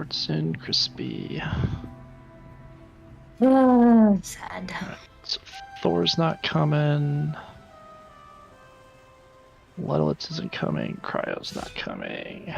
Portson, Crispy. Sad. So Thor's not coming. Letolitz isn't coming. Cryo's not coming.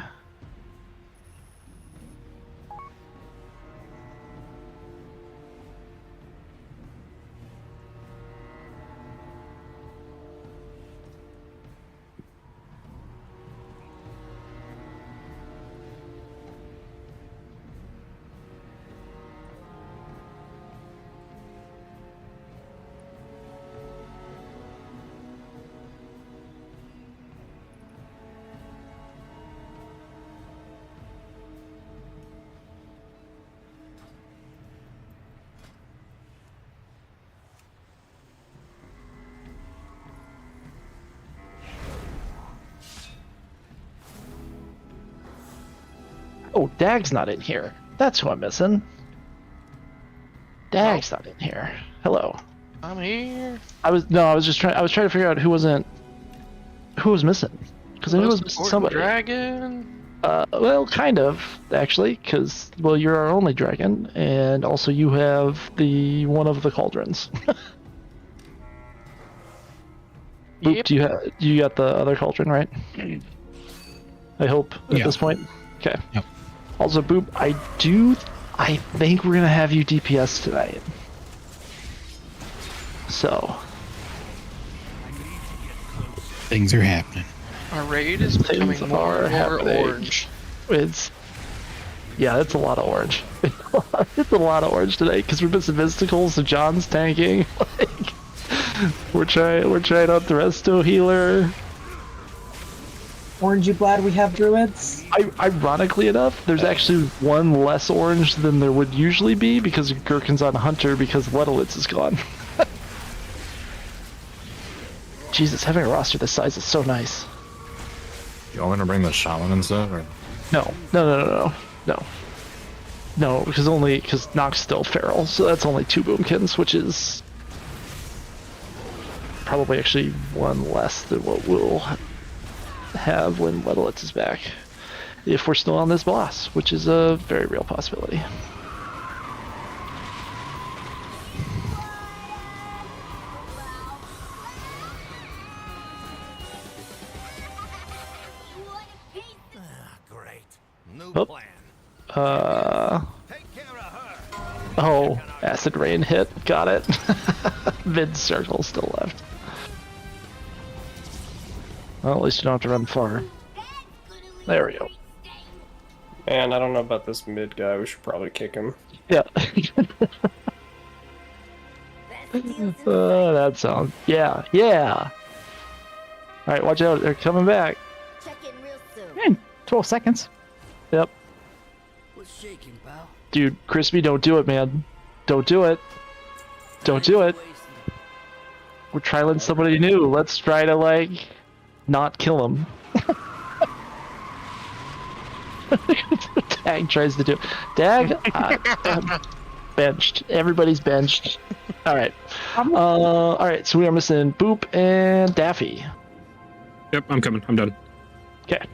Oh, Dag's not in here. That's who I'm missing. Dag's not in here. Hello. I'm here. I was trying to figure out who was missing. Because I knew it was missing somebody. Dragon. Well, kind of, actually, because, well, you're our only dragon, and also you have the one of the cauldrons. Boop, Yep. you got the other cauldron, right? I hope, at this point. Okay. Yep. Also, Boop, I think we're gonna have you DPS tonight. So. Things are happening. Our raid is becoming Things more are and more happening. orange. Yeah, it's a lot of orange. It's a lot of orange today because we're missing mysticals, so John's tanking. Like, we're trying out the resto healer. Aren't you glad we have druids? Ironically enough, there's actually one less orange than there would usually be because Gherkin's on Hunter because Letolitz is gone. Jesus, having a roster this size is so nice. Y'all gonna bring the shaman and stuff? Or? No, because Nox's still feral, so that's only 2 boomkins, which is probably actually one less than what we'll have when Letolitz is back. If we're still on this boss, which is a very real possibility. Great. New Oh. plan. Take care of her. Oh, acid rain hit. Got it. Mid circle still left. Well, at least you don't have to run far. There we go. Man, I don't know about this mid guy. We should probably kick him. Yeah. That sounds. Yeah. Alright, watch out. They're coming back. Check in real soon. 12 seconds. Yep. What's shaking, pal? Dude, Crispy, don't do it, man. Don't do it. Don't do it. We're trying somebody new. Let's try to, like, not kill him. Dag tries to do it. Dag? Benched. Everybody's benched. Alright. Alright, so we are missing Boop and Daffy. Yep, I'm coming. I'm done. Okay.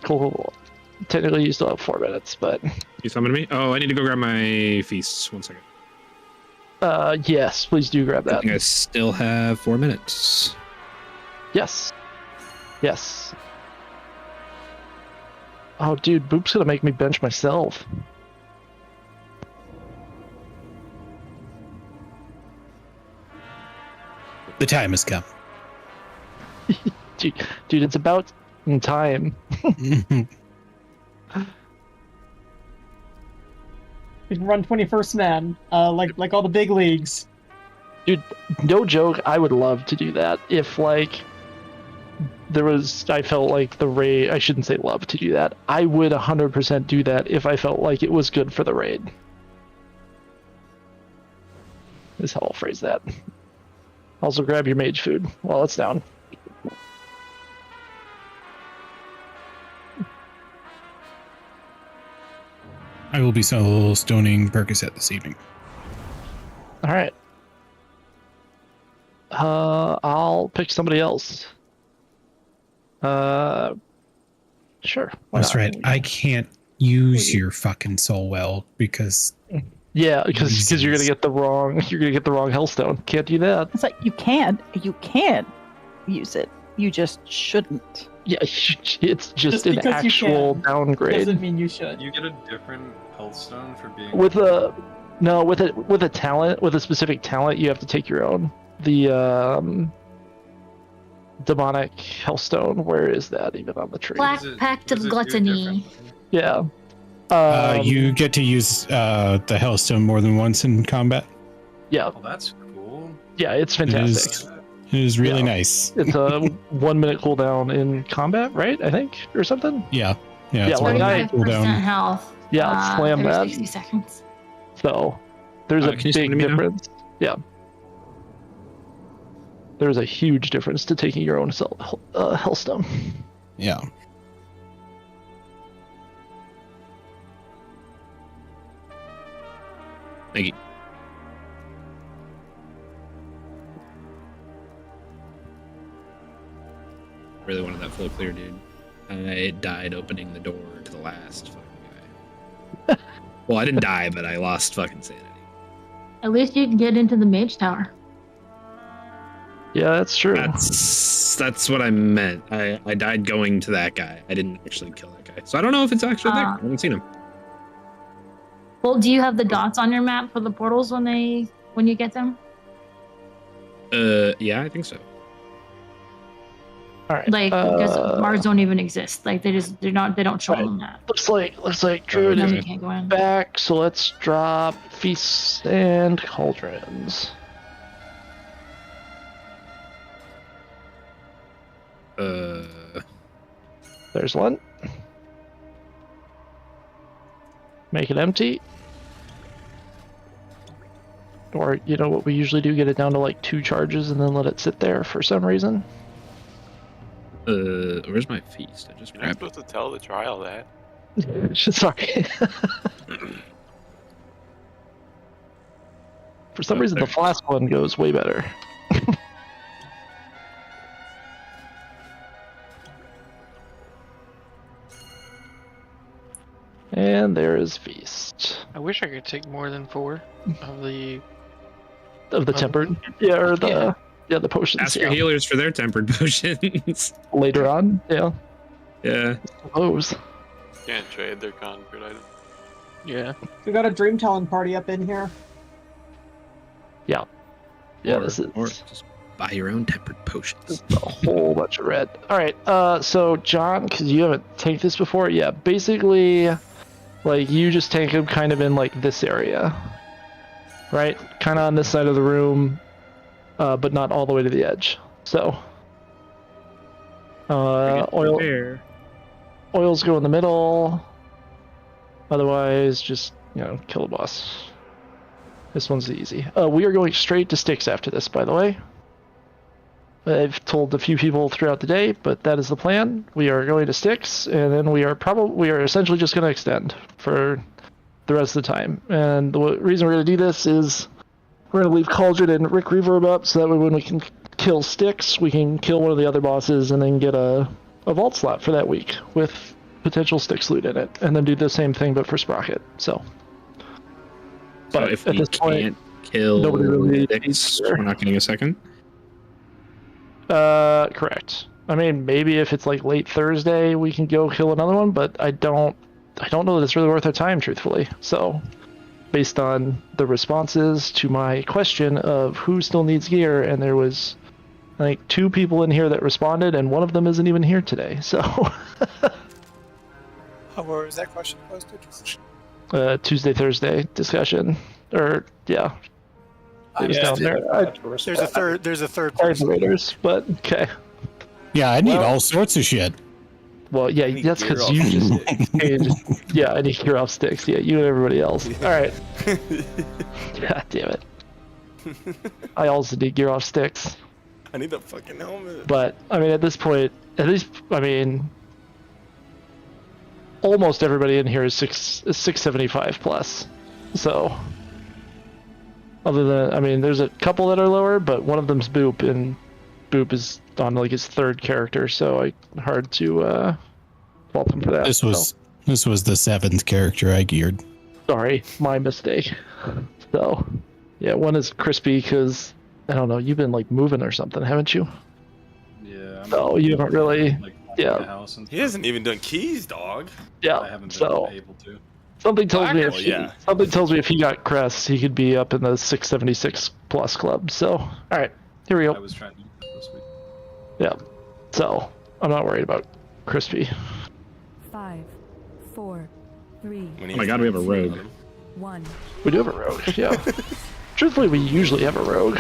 Cool. Technically, you still have 4 minutes, but... You summoned me? Oh, I need to go grab my feasts. 1 second. Yes, please do grab I that. think I still have 4 minutes. Yes. Yes. Oh, dude, Boop's gonna make me bench myself. The time has come. Dude, it's about time. We can run 21st man, like all the big leagues. Dude, no joke, I would love to do that if, like, I felt like the raid, I shouldn't say love to do that. I would 100% do that if I felt like it was good for the raid. Is how I'll phrase that. Also grab your mage food while it's down. I will be solo stoning Percocet this evening. Alright. I'll pick somebody else. Sure. why That's not? right. I can't use your fucking soul well because Yeah, because you're gonna reasons. get the wrong Hellstone. Can't do that. It's like you can use it. You just shouldn't. Yeah, it's just Just an because you actual can downgrade. Doesn't mean you should. You get a different Healthstone for being With a specific talent, you have to take your own. The demonic Hellstone. Where is that even on the tree? Black Pact of Gluttony. Yeah. You get to use the Hellstone more than once in combat. Yeah. Oh, that's cool. Yeah, it's fantastic. It is really Yeah. nice. It's a 1 minute cooldown in combat, right? I think, or something. Yeah. Yeah, It's like one I- 35% cooldown. health. Yeah, slam every that. 60 seconds. So there's a Can you send big me now? difference. Yeah. There's a huge difference to taking your own Hellstone. Yeah. Thank you. Really wanted that full clear, dude. I died opening the door to the last fucking guy. Well, I didn't die, but I lost fucking sanity. At least you can get into the mage tower. Yeah, that's true. That's what I meant. I died going to that guy. I didn't actually kill that guy. So I don't know if it's actually there. I haven't seen him. Well, do you have the dots on your map for the portals when you get them? Yeah, I think so. All right. Like because Mars don't even exist. Like they don't show Right. them that. looks like Druid Then is you can't go in. back. So let's drop feasts and cauldrons. There's one. Make it empty. Or, you know what we usually do, get it down to like 2 charges and then let it sit there for some reason. Where's my feast? I just You're not grabbed it. supposed to tell the trial that. Sorry. For some reason, the flask one goes way better. And there is feast I wish I could take more than 4 of the. of the tempered, yeah, or the the potions. Ask your healers for their tempered potions. Later on, yeah. Yeah. Suppose. Can't trade their conquered item. Yeah. We got a Dream Talon party up in here. Yeah. Yeah, Or- this is or just buy your own tempered potions. a whole bunch of red. All right, so John, because you haven't tanked this before, yeah, basically, like you just tank him kind of in like this area, right? Kind of on this side of the room, but not all the way to the edge. So, oils go in the middle. Otherwise, just kill the boss. This one's easy. We are going straight to sticks after this, by the way. I've told a few people throughout the day, but that is the plan. We are going to sticks, and then we are essentially just going to extend for the rest of the time. And the reason we're going to do this is we're going to leave Cauldron and Rick Reverb up, so that way when we can kill sticks, we can kill one of the other bosses and then get a vault slot for that week with potential sticks loot in it, and then do the same thing but for Sprocket. So if at we this point, can't kill nobody really sticks, we're not getting a second. Correct. I mean, maybe if it's like late Thursday, we can go kill another one, but I don't know that it's really worth our time, truthfully. So, based on the responses to my question of who still needs gear, and there was, I think, 2 people in here that responded, and one of them isn't even here today. So, Where was that question posted? Tuesday, Thursday discussion, or yeah, it was down there. There's a third Sorry, person. Raiders, but okay. Yeah, I need all sorts of shit. Well, yeah, that's because you just paid. Yeah, I need gear off sticks. Yeah, you and everybody else. All right. God damn it. I also need gear off sticks. I need a fucking helmet. But I mean, at this point, at least I mean, almost everybody in here is 675 plus. So, other than I mean, there's a couple that are lower, but one of them's Boop, and Boop is on like his 3rd character, so hard to fault him for that. This was the 7th character I geared. Sorry, my mistake. So, yeah, one is Crispy because I don't know. You've been like moving or something, haven't you? Yeah. No, you haven't really. Like, Yeah. the house and He hasn't even done keys, dog. Yeah. I haven't been So able to. something tells me if Well, yeah. something tells me if he got crests, he could be up in the 676 plus club. So, all right, here we I go. was trying to do that this week. Yeah. So I'm not worried about Crispy. 5, 4, 3, Oh my god, we have a rogue. 1. We do have a rogue. Yeah. Truthfully, we usually have a rogue.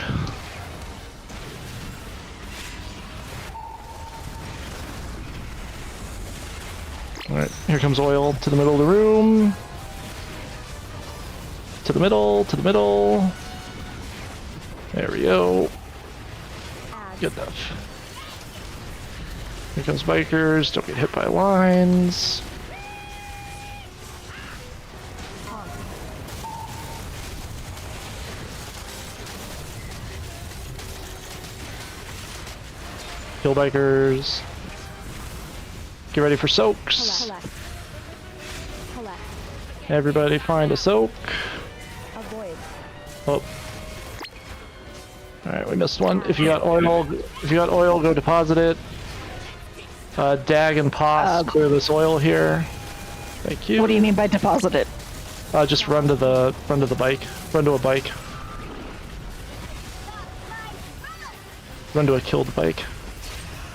Alright, here comes oil to the middle of the room. To the middle, to the middle. There we go. Good enough. Here comes bikers, don't get hit by lines. Kill bikers. Get ready for soaks. Everybody find a soak. Avoid. Oh. Alright, we missed one. If you got oil, go deposit it. Dag and Pos, clear this oil here. Thank you. What do you mean by deposit it? Just run to the bike. Run to a bike. Run to a killed bike.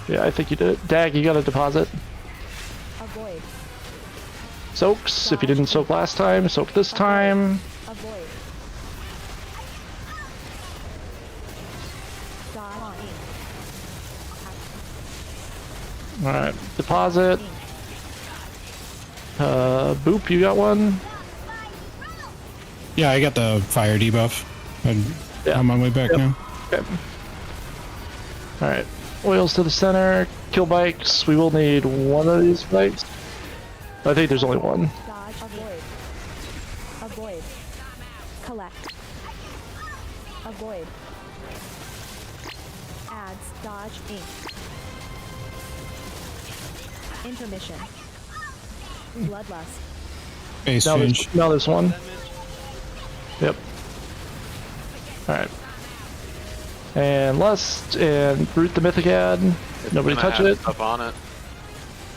Yeah, I think you did it. Dag, you got a deposit. Avoid. Soaks. If you didn't soak last time, soak this time. Avoid. Dodge. Alright, deposit. Boop, you got one? Yeah, I got the fire debuff. I'm on my way back now. Okay. Alright, oils to the center. Kill bikes. We will need one of these bikes. I think there's only one. Dodge. Avoid. Avoid. Collect. Avoid. Adds. Dodge. Inc. Intermission. Bloodlust. Base Now change. there's one. Yep. Alright. And Lust, and root the Mythic Ad. Nobody Gonna touch have it. Stuff on it.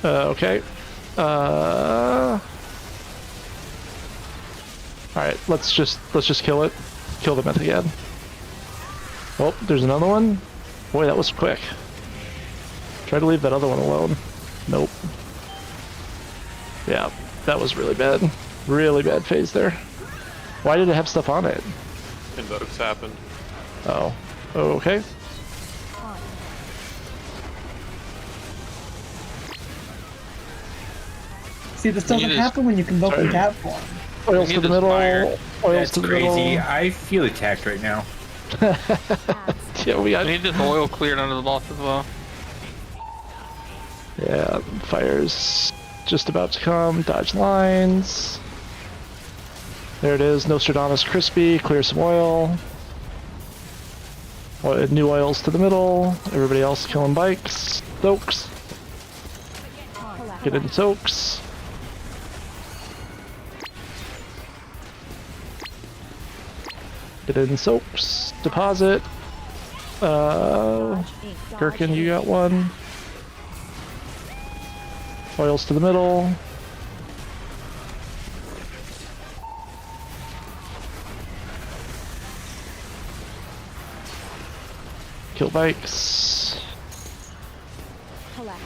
Okay. Alright, let's just kill it. Kill the Mythic Ad. Oh, there's another one. Boy, that was quick. Try to leave that other one alone. Nope. Yeah, that was really bad. Really bad phase there. Why did it have stuff on it? Invokes happened. Oh. Okay. See, this doesn't just- happen when you convoke in cat form. Oils We to need the this middle. fire. Oils to the middle. I feel attacked right now. Yeah, we got. I need this oil cleared under the boss as well. Yeah, fire's just about to come. Dodge lines. There it is. Nostradamus Crispy. Clear some oil. New oils to the middle. Everybody else killing bikes. Soaks. Get in soaks. Get in soaks. Deposit. Gherkin, you got one. Oils to the middle. Kill bikes. Collect.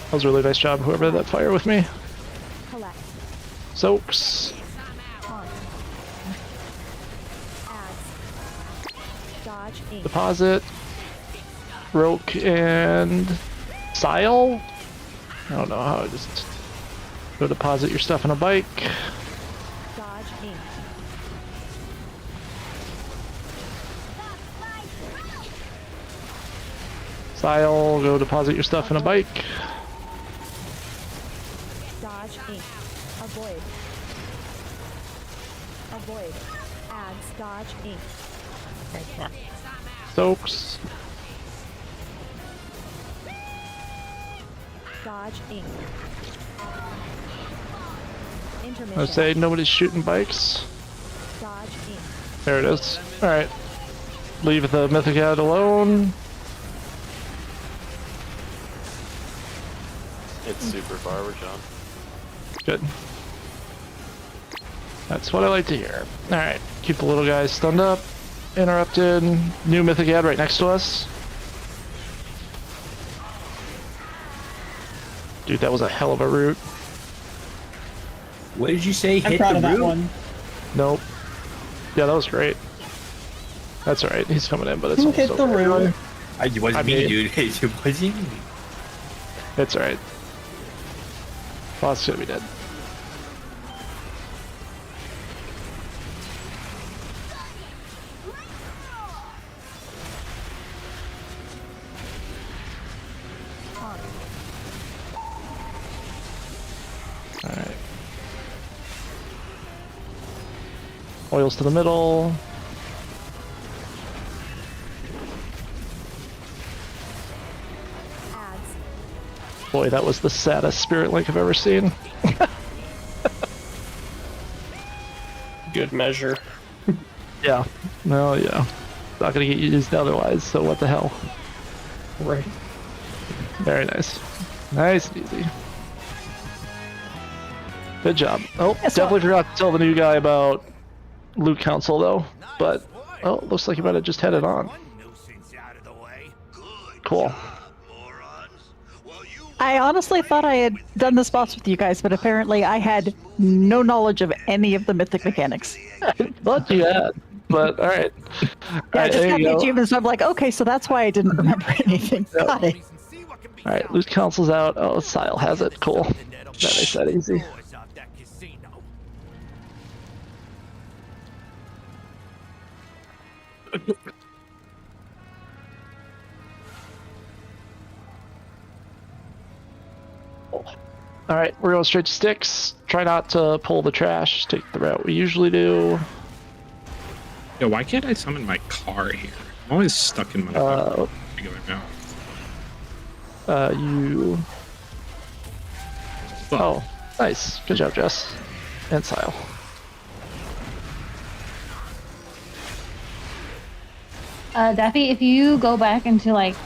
That was a really nice job, whoever did that fire with me. Collect. Soaks. Taunt. Adds. Dodge. Inc. Deposit. Roke and Sile? I don't know how, just go deposit your stuff on a bike. Dodge. Inc. Sile, go deposit your stuff in a bike. Dodge. Inc. Avoid. Avoid. Adds. Dodge. Inc. Soaks. Dodge Inc. Intermission. I say nobody's shooting bikes. Dodge Inc. There it is. Alright. Leave the Mythic Raid alone. It's super far, we're John. Good. That's what I like to hear. Alright. Keep the little guys stunned up. Interrupted. New Mythic Raid right next to us. Dude, that was a hell of a route. What did you say? I'm Hit proud the of that root? one. Nope. Yeah, that was great. That's alright. He's coming in, but it's Who almost hit the over. root? It wasn't me, dude. It wasn't me. It's alright. Boss is gonna be dead. Alright. Oils to the middle. Ads. Boy, that was the saddest Spirit Link I've ever seen. Good measure. Yeah. Well, yeah. Not gonna get used otherwise, so what the hell. Right. Very nice. Nice and easy. Good job. Oh, definitely forgot to tell the new guy about Loot Council though. But, oh, looks like he might have just had it on. Cool. I honestly thought I had done this boss with you guys, but apparently I had no knowledge of any of the mythic mechanics. Thought you had, but alright. Yeah, I just got the go. achievements, so I'm like, okay, so that's why I didn't remember anything. Yep. Got it. Alright, Loot Council's out. Oh, Sile has it. Cool. That makes that easy. Alright, we're going straight to sticks. Try not to pull the trash. Take the route we usually do. Yo, why can't I summon my car here? I'm always stuck in my regular now. You... Fuck. Oh, nice. Good job, Jess. And Sile. Daffy, if you go back into like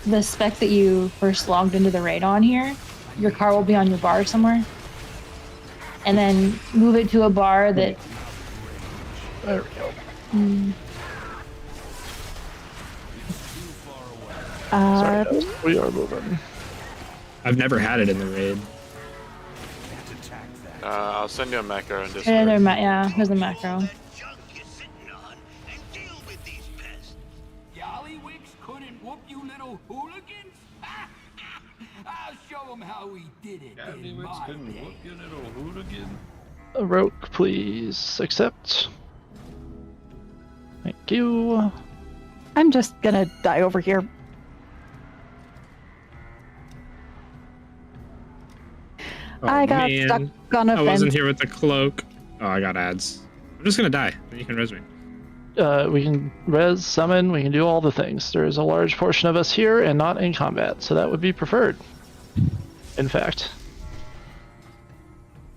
the spec that you first logged into the raid on here, your car will be on your bar somewhere. And then move it to a bar that... There we go. Sorry, guys. We are moving. I've never had it in the raid. I'll send you a macro in Discord. Yeah, there's a macro. Couldn't whoop you little hooligans? I'll show them how we did it. A rogue, please accept. Thank you. I'm just gonna die over here. Oh, I got man. stuck on a I fence. wasn't here with the cloak. Oh, I got ads. I'm just gonna die. You can res me. We can res, summon, we can do all the things. There's a large portion of us here and not in combat, so that would be preferred. In fact.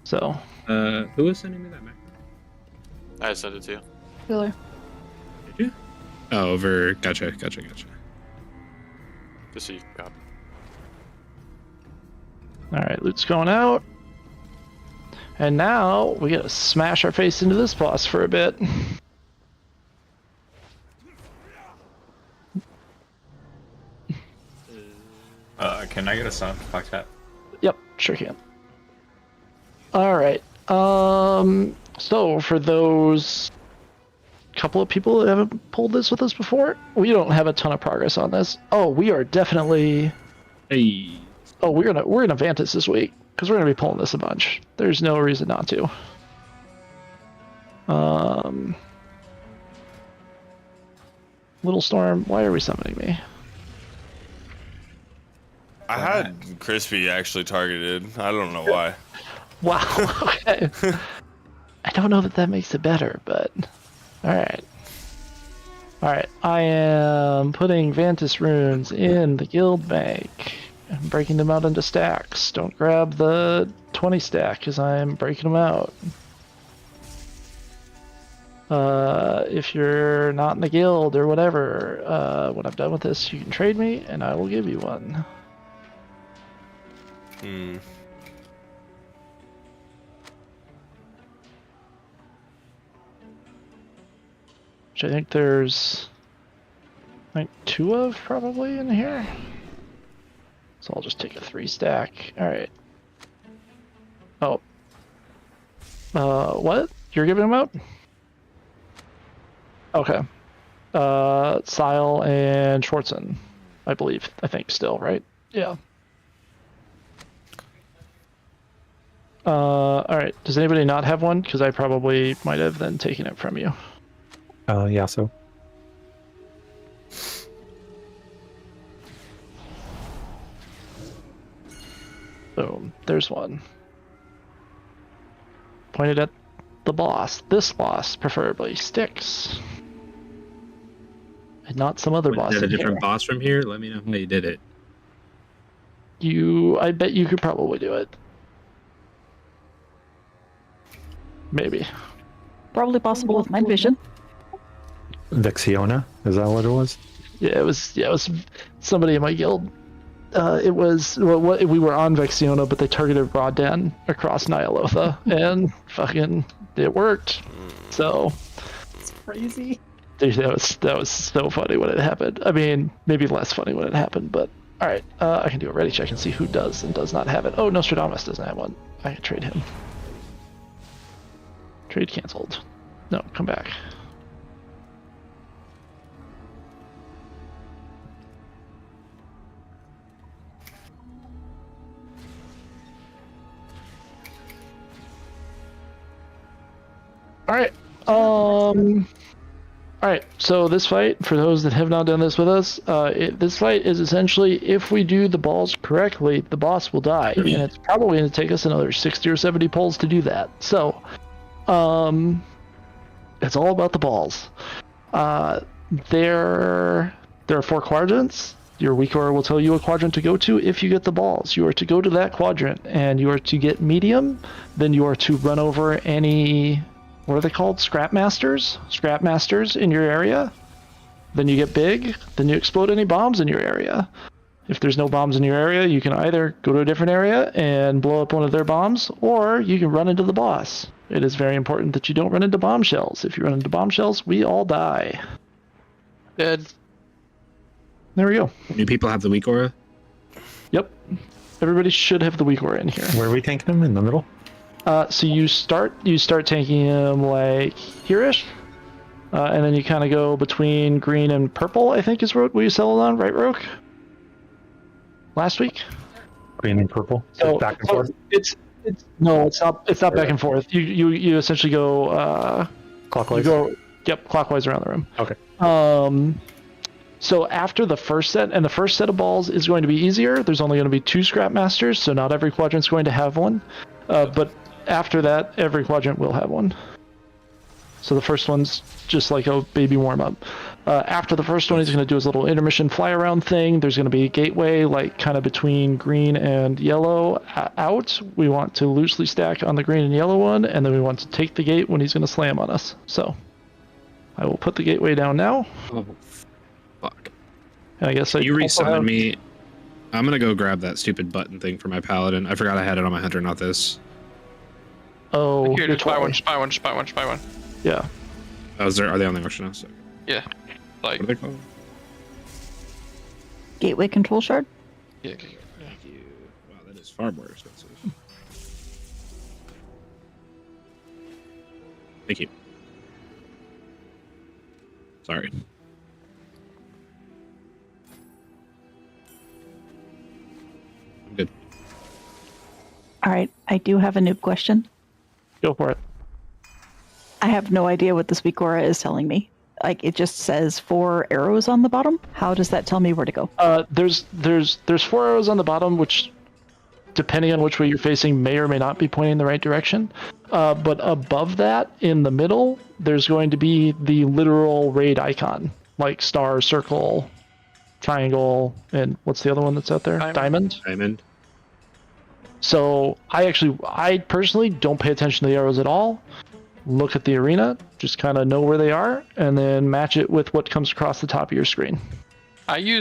So. Who was sending me that map? I sent it to you. Cooler. Did you? Oh, over. Gotcha. Just so you can copy. Alright, loot's going out. And now we gotta smash our face into this boss for a bit. Can I get a sound like that? Yep, sure can. Alright. So for those couple of people that haven't pulled this with us before, we don't have a ton of progress on this. Oh, we are definitely... Hey. Oh, we're gonna Vantis this week, because we're gonna be pulling this a bunch. There's no reason not to. Little Storm, why are we summoning me? I had Crispy actually targeted. I don't know why. Wow, okay. I don't know that makes it better, but... Alright. Alright, I am putting Vantis runes in the guild bank. I'm breaking them out into stacks. Don't grab the 20 stack because I'm breaking them out. If you're not in the guild or whatever, when I'm done with this, you can trade me and I will give you one. Which I think there's like 2 of probably in here. So I'll just take a 3 stack. Alright. Oh. What? You're giving them out? Okay. Sile and Schwartzen, I believe. I think still, right? Yeah. Alright. Does anybody not have one? Because I probably might have then taken it from you. Yeah, so. Boom. There's one. Pointed at the boss. This boss, preferably. Sticks. And not some other boss. Is that a in different here. boss from here? Let me know how you did it. I bet you could probably do it. Maybe. Probably possible with night vision. Vexiona, is that what it was? Yeah, it was somebody in my guild. It was we were on Vexiona, but they targeted Rodden across Nyalotha, and fucking it worked. So It's crazy. dude, that was so funny when it happened. I mean, maybe less funny when it happened, but all right. I can do a ready check and see who does and does not have it. Oh, Nostradamus doesn't have one. I can trade him. Trade canceled. No, come back. All right. All right. So this fight, for those that have not done this with us, this fight is essentially if we do the balls correctly, the boss will die, and it's probably going to take us another 60 or 70 pulls to do that. So, it's all about the balls. There are 4 quadrants. Your weak aura will tell you a quadrant to go to if you get the balls. You are to go to that quadrant, and you are to get medium. Then you are to run over any, what are they called? Scrap masters in your area. Then you get big. Then you explode any bombs in your area. If there's no bombs in your area, you can either go to a different area and blow up one of their bombs, or you can run into the boss. It is very important that you don't run into bombshells. If you run into bombshells, we all die. Dead. There we go. Do people have the weak aura? Yep. Everybody should have the weak aura in here. Where are we tanking them? In the middle? So you start tanking him like here-ish, and then you kind of go between green and purple. I think is what we settled on, right, Roke? Last week. Green and purple. So back and forth. It's not back and forth. You essentially go Clockwise. Clockwise around the room. Okay. So after the first set, and the first set of balls is going to be easier. There's only going to be 2 scrap masters, so not every quadrant's going to have one. But after that, every quadrant will have one. So the first one's just like a baby warm-up. After the first one, he's going to do his little intermission fly-around thing. There's going to be a gateway, like kind of between green and yellow out. We want to loosely stack on the green and yellow one, and then we want to take the gate when he's going to slam on us. So I will put the gateway down now. Oh, fuck. And I guess you resummoned me. I'm going to go grab that stupid button thing for my paladin. I forgot I had it on my hunter, not this. Oh, Here, just buy one, just buy one, just buy one, just buy one. Yeah. Oh, are they on the auction house? Yeah. Like, what are they called? Gateway control shard? Yeah. Thank you. Wow, that is far more expensive. Thank you. Sorry. I'm good. All right, I do have a noob question. Go for it. I have no idea what this weak aura is telling me. Like, it just says 4 arrows on the bottom. How does that tell me where to go? There's 4 arrows on the bottom, which, depending on which way you're facing, may or may not be pointing in the right direction. But above that, in the middle, there's going to be the literal raid icon, like star, circle, triangle, and what's the other one that's out there? Diamond. Diamond. So I personally don't pay attention to the arrows at all. Look at the arena, just kind of know where they are, and then match it with what comes across the top of your screen.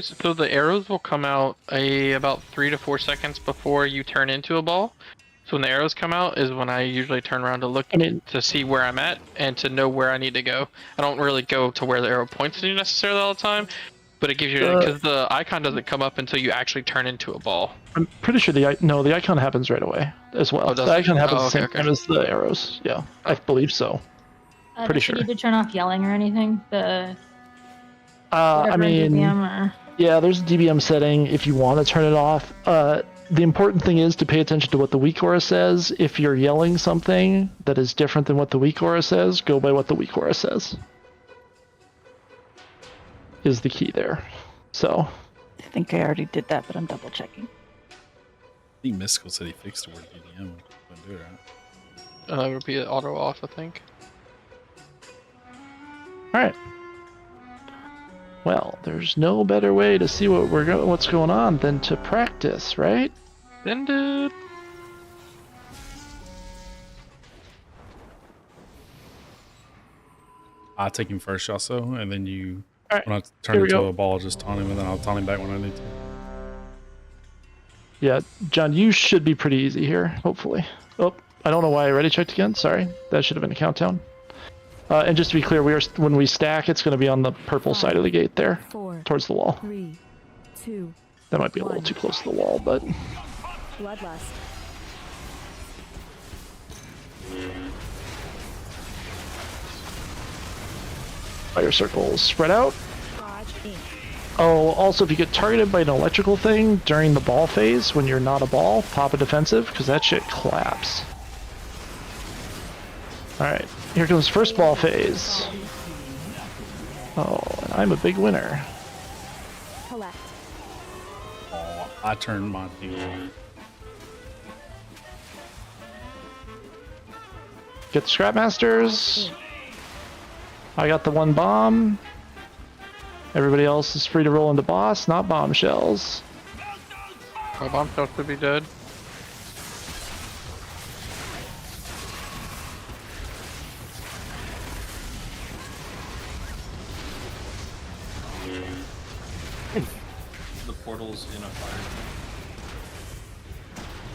So the arrows will come out about 3 to 4 seconds before you turn into a ball. So when the arrows come out is when I usually turn around to look to see where I'm at and to know where I need to go. I don't really go to where the arrow points to necessarily all the time, but it gives you because the icon doesn't come up until you actually turn into a ball. I'm pretty sure the icon happens right away as well. The icon happens the same time as the arrows. Yeah, I believe so. Pretty does sure. You need to turn off yelling or anything? I mean, DBM yeah, there's a DBM setting if you want to turn it off. The important thing is to pay attention to what the weak aura says. If you're yelling something that is different than what the weak aura says, go by what the weak aura says. Is the key there. So. I think I already did that, but I'm double checking. I think Mystical said he fixed the word DDM. Couldn't do it, right? It would be auto off, I think. Alright. Well, there's no better way to see what's going on than to practice, right? Then, dude. I'll take him first also, and then you Alright, when I turn into a ball, just taunt him, and then I'll taunt him back when I need to. Yeah, John, you should be pretty easy here, hopefully. Oh, I don't know why I already checked again. Sorry, that should have been a countdown. And just to be clear, when we stack, it's going to be on the purple side of the gate there, towards the wall. 3, 2. That might be a little too close to the wall, but... Bloodlust. Fire circles spread out. Dodge ink. Oh, also, if you get targeted by an electrical thing during the ball phase, when you're not a ball, pop a defensive, because that shit claps. Alright, here comes first ball phase. Oh, and I'm a big winner. Collect. Oh, I turned my thing on. Get the Scrapmasters. I got the one bomb. Everybody else is free to roll into boss, not bombshells. My bombshell should be dead. The portal's in a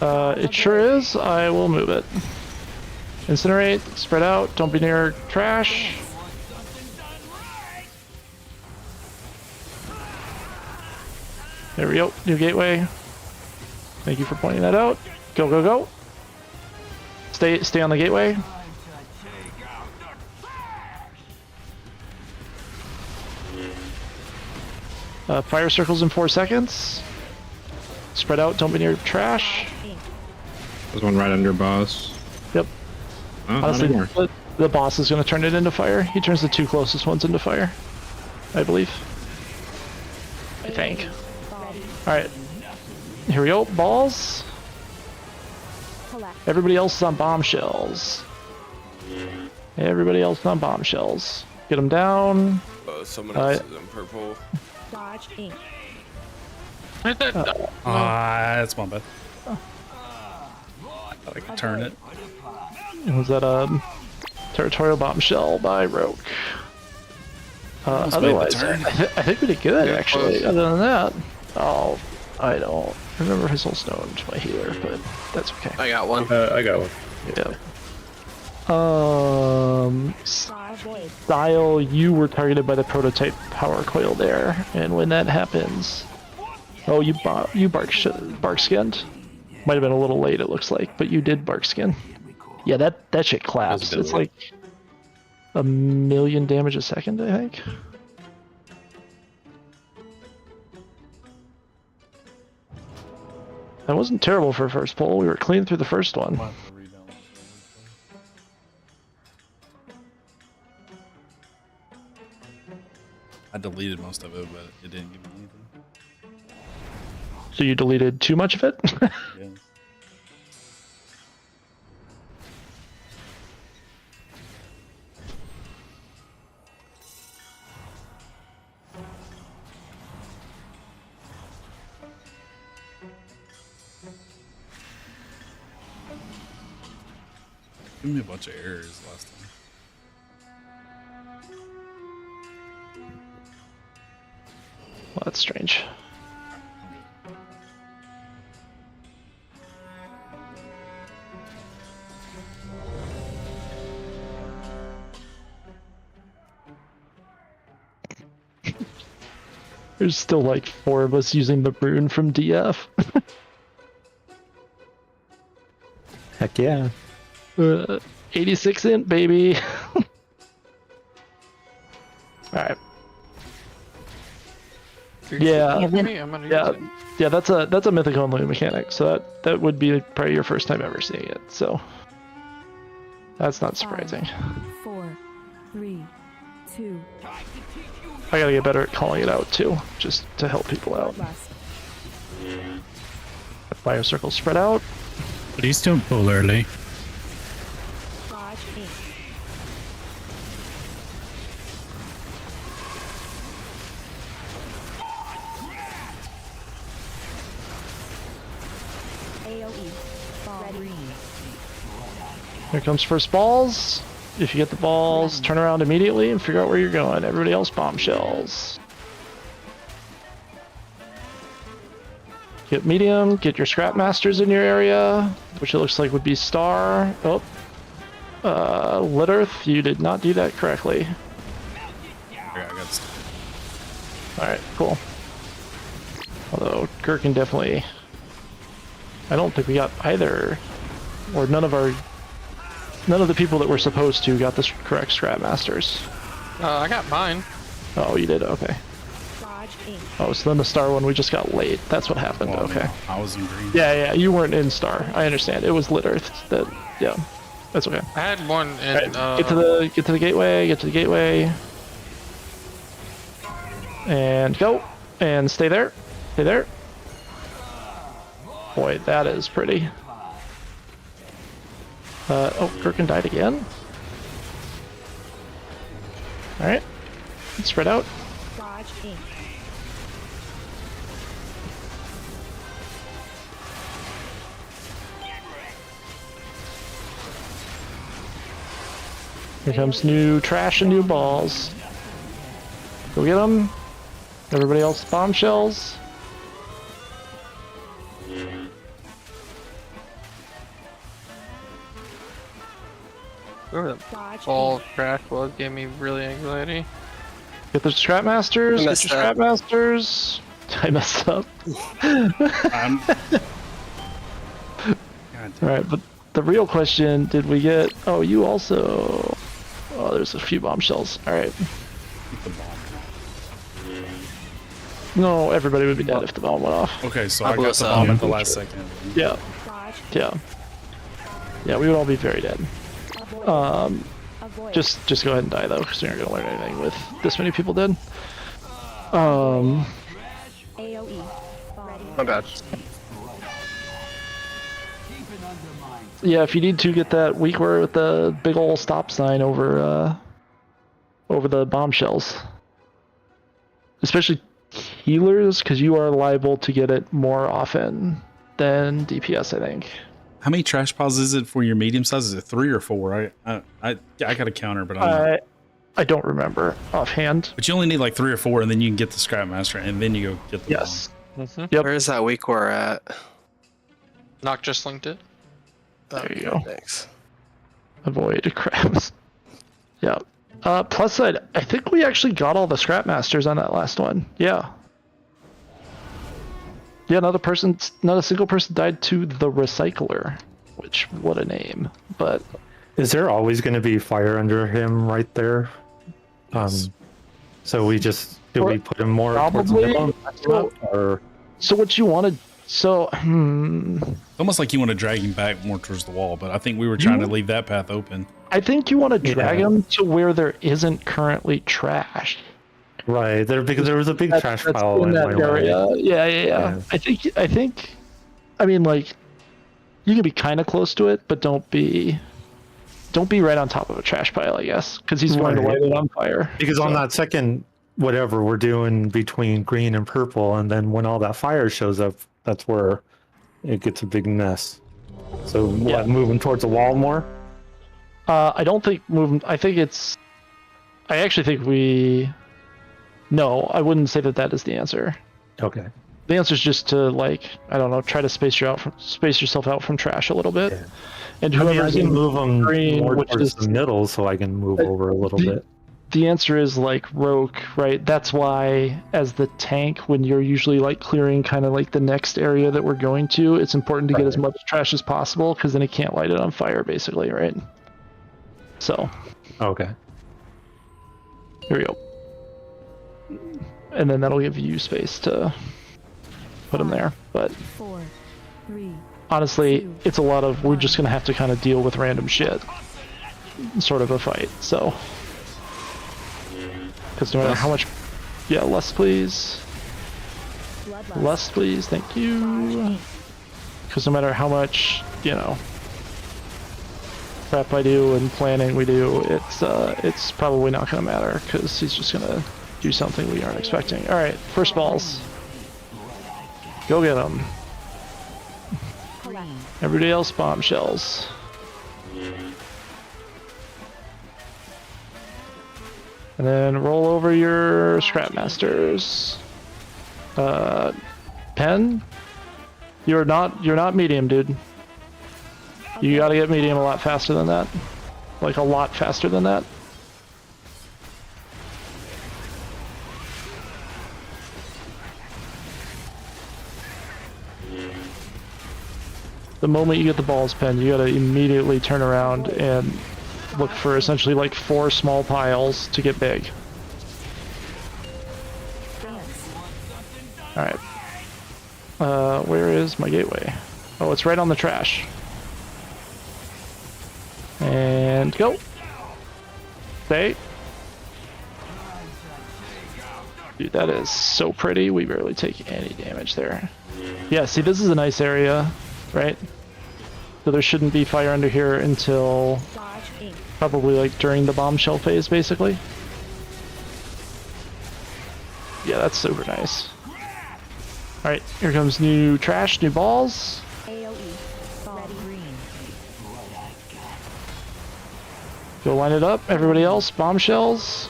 fire. It sure is. I will move it. Incinerate, spread out, don't be near trash. There we go, new gateway. Thank you for pointing that out. Go, go, go. Stay on the gateway. Fire circles in 4 seconds. Spread out, don't be near trash. There's one right under boss. Yep. Oh, Honestly, not anymore. the boss is going to turn it into fire. He turns the 2 closest ones into fire, I believe. I think. Alright. Here we go. Balls. Everybody else is on bombshells. Everybody else is on bombshells. Get them down. Someone else is in purple. Dodge ink. That's my bad. I can turn it. Was that a territorial bombshell by Rogue? Almost made the Otherwise, turn. I think we did good, Yeah, actually. close. Other than that, oh, I don't remember his whole stone to my healer, but that's okay. I got one. I got one. Yeah. Style, you were targeted by the prototype power coil there, and when that happens, oh, you bark skinned. Might have been a little late, it looks like, but you did bark skin. Yeah, that shit claps. It's like 1,000,000 damage a second, I think. That wasn't terrible for a first pull. We were clean through the first one. I deleted most of it, but it didn't give me anything. So you deleted too much of it? Yeah. Give me a bunch of errors last time. Well, that's strange. There's still like 4 of us using the rune from DF. Heck yeah. 86 int, baby. Alright. Yeah, yeah, that's a mythic only mechanic, so that would be probably your first time ever seeing it, so that's not surprising. 5, 4, 3, 2. I gotta get better at calling it out too, just to help people out. Bio circle spread out. Please don't pull early. Dodge Inc. AOE. Ball ready. Here comes first balls. If you get the balls, turn around immediately and figure out where you're going. Everybody else bombshells. Get medium, get your scrap masters in your area, which it looks like would be star. Oh. Litterth, you did not do that correctly. I got stuff. Alright, cool. Although, Gherkin definitely... I don't think we got either... Or none of the people that were supposed to got the correct scrap masters. I got mine. Oh, you did? Okay. Oh, so then the star one we just got late. That's what happened. Well, okay. I was in green. Yeah, you weren't in star. I understand. It was lit earth. That yeah, that's okay. I had one in. Right, get to the gateway. Get to the gateway. And go. And stay there. Stay there. Boy, that is pretty. Oh, Gherkin died again. All right. Let's spread out. Dodge Inc. Here comes new trash and new balls. Go get them. Everybody else bombshells. Whoever the ball crash was gave me really anxiety. Get the scrap masters. Get your scrap masters. I messed up. Alright, but the real question, did we get... Oh, you also... Oh, there's a few bombshells. Alright. No, everybody would be dead if the bomb went off. Okay, so I got the bomb at the last second. Yeah. Yeah. Yeah, we would all be very dead. Just go ahead and die though, because you're not gonna learn anything with this many people dead. My bad. Yeah, if you need to get that weak word with the big ol' stop sign over the bombshells. Especially healers, because you are liable to get it more often than DPS, I think. How many trash piles is it for your medium size? Is it 3 or 4? I got a counter, but I don't remember offhand. But you only need like 3 or 4, and then you can get the scrap master, and then you go get the bomb. Yep. Where is that weak war at? Knock just linked it. There you go. Thanks. Avoid crabs. Yeah. Plus side, I think we actually got all the scrap masters on that last one. Yeah. Yeah, not a single person died to the recycler, which, what a name. But is there always going to be fire under him right there? Yes. So we just, do we put him more towards the middle, or? So what you wanted, almost like you want to drag him back more towards the wall, but I think we were trying to leave that path open. I think you want to drag him to where there isn't currently trash. Right, because there was a big trash pile in that area. Yeah. I think, I mean, like, you can be kind of close to it, but don't be right on top of a trash pile, I guess, because he's going to light it on fire. Because on that second, whatever we're doing between green and purple, and then when all that fire shows up, that's where it gets a big mess. So moving towards the wall more. I don't think movement. I actually think we. No, I wouldn't say that is the answer. Okay. The answer is just to I don't know, try to space yourself out from trash a little bit, and whoever's I can in move them green, more which towards is the middle, so I can move over a little bit. The answer is Roke, right? That's why, as the tank, when you're usually clearing kind of the next area that we're going to, it's important to get as much trash as possible because then it can't light it on fire, basically, right? So. Okay. Here we go. And then that'll give you space to put them there. But 4, 3, honestly, it's a lot of we're just gonna have to kind of deal with random shit, sort of a fight. So, because no matter how much, less please, less please, thank you. Because no matter how much prep I do and planning we do, it's probably not gonna matter because he's just gonna do something we aren't expecting. All right, first balls. Go get them. Everybody else bombshells. And then roll over your scrap masters. Pen? You're not medium, dude. You gotta get medium a lot faster than that. A lot faster than that. The moment you get the balls, Pen, you gotta immediately turn around and look for essentially 4 small piles to get big. Alright. Where is my gateway? Oh, it's right on the trash. And go. Stay. Dude, that is so pretty. We barely take any damage there. Yeah, see, this is a nice area, right? So there shouldn't be fire under here until probably during the bombshell phase, basically. Yeah, that's super nice. Alright, here comes new trash, new balls. Go line it up. Everybody else, bombshells.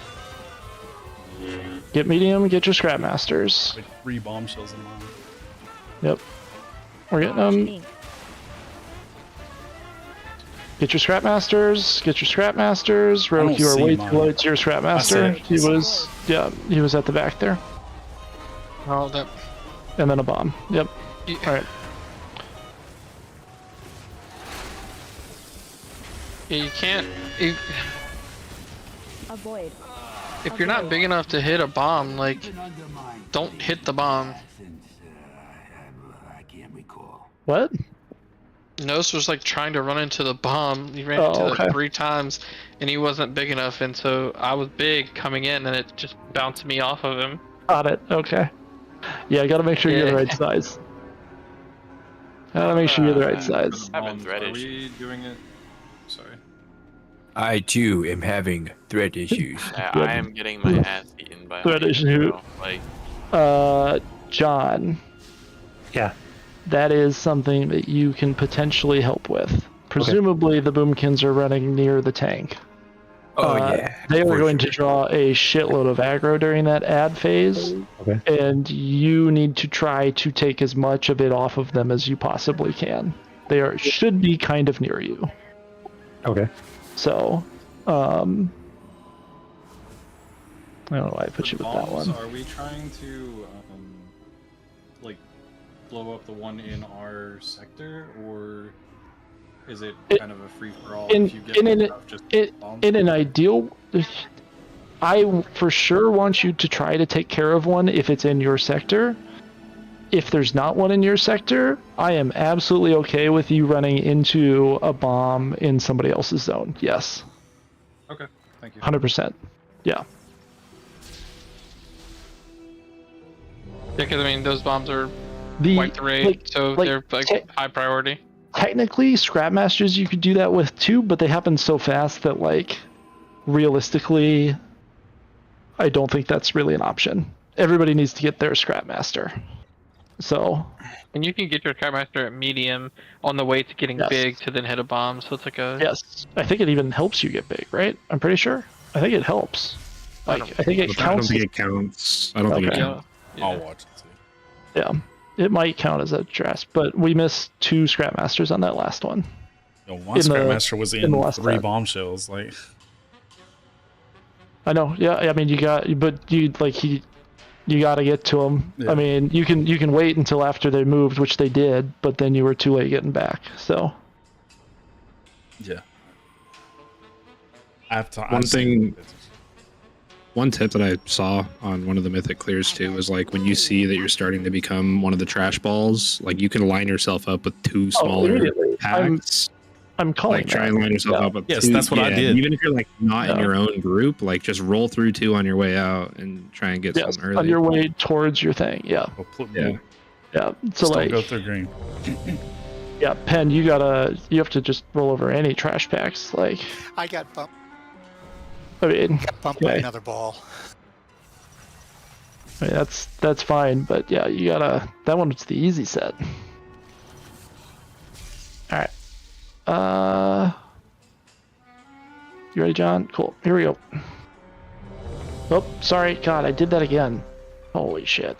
Get medium, get your scrap masters. 3 bombshells in line. Yep. We're getting them. Get your scrap masters. Get your scrap masters. Rogue, you are way too low to your scrap master. He was at the back there. Oh, that. And then a bomb. Yep. Yeah. All right. Yeah, you can't. Avoid. If you're not big enough to hit a bomb, don't hit the bomb. What? Nose was trying to run into the bomb. He ran into it 3 times, and he wasn't big enough. And so I was big coming in, and it just bounced me off of him. Got it. Okay. Yeah, I gotta make sure you're the right size. Gotta make sure you're the right size. Are we doing it? Sorry. I too am having thread issues. I am getting my ass eaten by thread issue. John. Yeah. That is something that you can potentially help with. Presumably the boomkins are running near the tank. They are going to draw a shitload of aggro during that ad phase. Okay. And you need to try to take as much of it off of them as you possibly can. They should be kind of near you. Okay. So, I don't know why I put you with that one. Are we trying to, blow up the one in our sector, or is it kind of a free-for-all? In an ideal, I for sure want you to try to take care of one if it's in your sector. If there's not one in your sector, I am absolutely okay with you running into a bomb in somebody else's zone. Yes. Okay, thank you. 100%. Yeah. Yeah, because those bombs are wipe the raid, so they're high priority. Technically, scrap masters you could do that with too, but they happen so fast that realistically, I don't think that's really an option. Everybody needs to get their scrap master. So. And you can get your Scrapmaster at medium on the way to getting big to then hit a bomb. So it's like a. Yes, I think it even helps you get big, right? I'm pretty sure. I think it helps. Like I think it counts. I don't think it counts. I don't think it counts. I'll watch it. See. Yeah, it might count as a draft, but we missed 2 Scrapmasters on that last one. No, one Scrapmaster was in the 3 bombshells. Like. I know. Yeah, I mean you got, but you like you got to get to them. Yeah. I mean, you can wait until after they moved, which they did, but then you were too late getting back. So. Yeah. One tip that I saw on one of the Mythic clears too was like when you see that you're starting to become one of the trash balls, like you can line yourself up with 2 smaller packs. I'm calling. Like try and line yourself up with 2. That's what I did. Even if you're like not in your own group, like just roll through 2 on your way out and try and get some early. On your way towards your thing. Yeah. Yeah. So like go through green. Yeah, Pen, you have to just roll over any trash packs. Like I got bumped. I mean, Got bumped by another ball. I mean, that's fine, but yeah, you gotta. That one's the easy set. All right. You ready, John? Cool. Here we go. Oh, sorry. God, I did that again. Holy shit.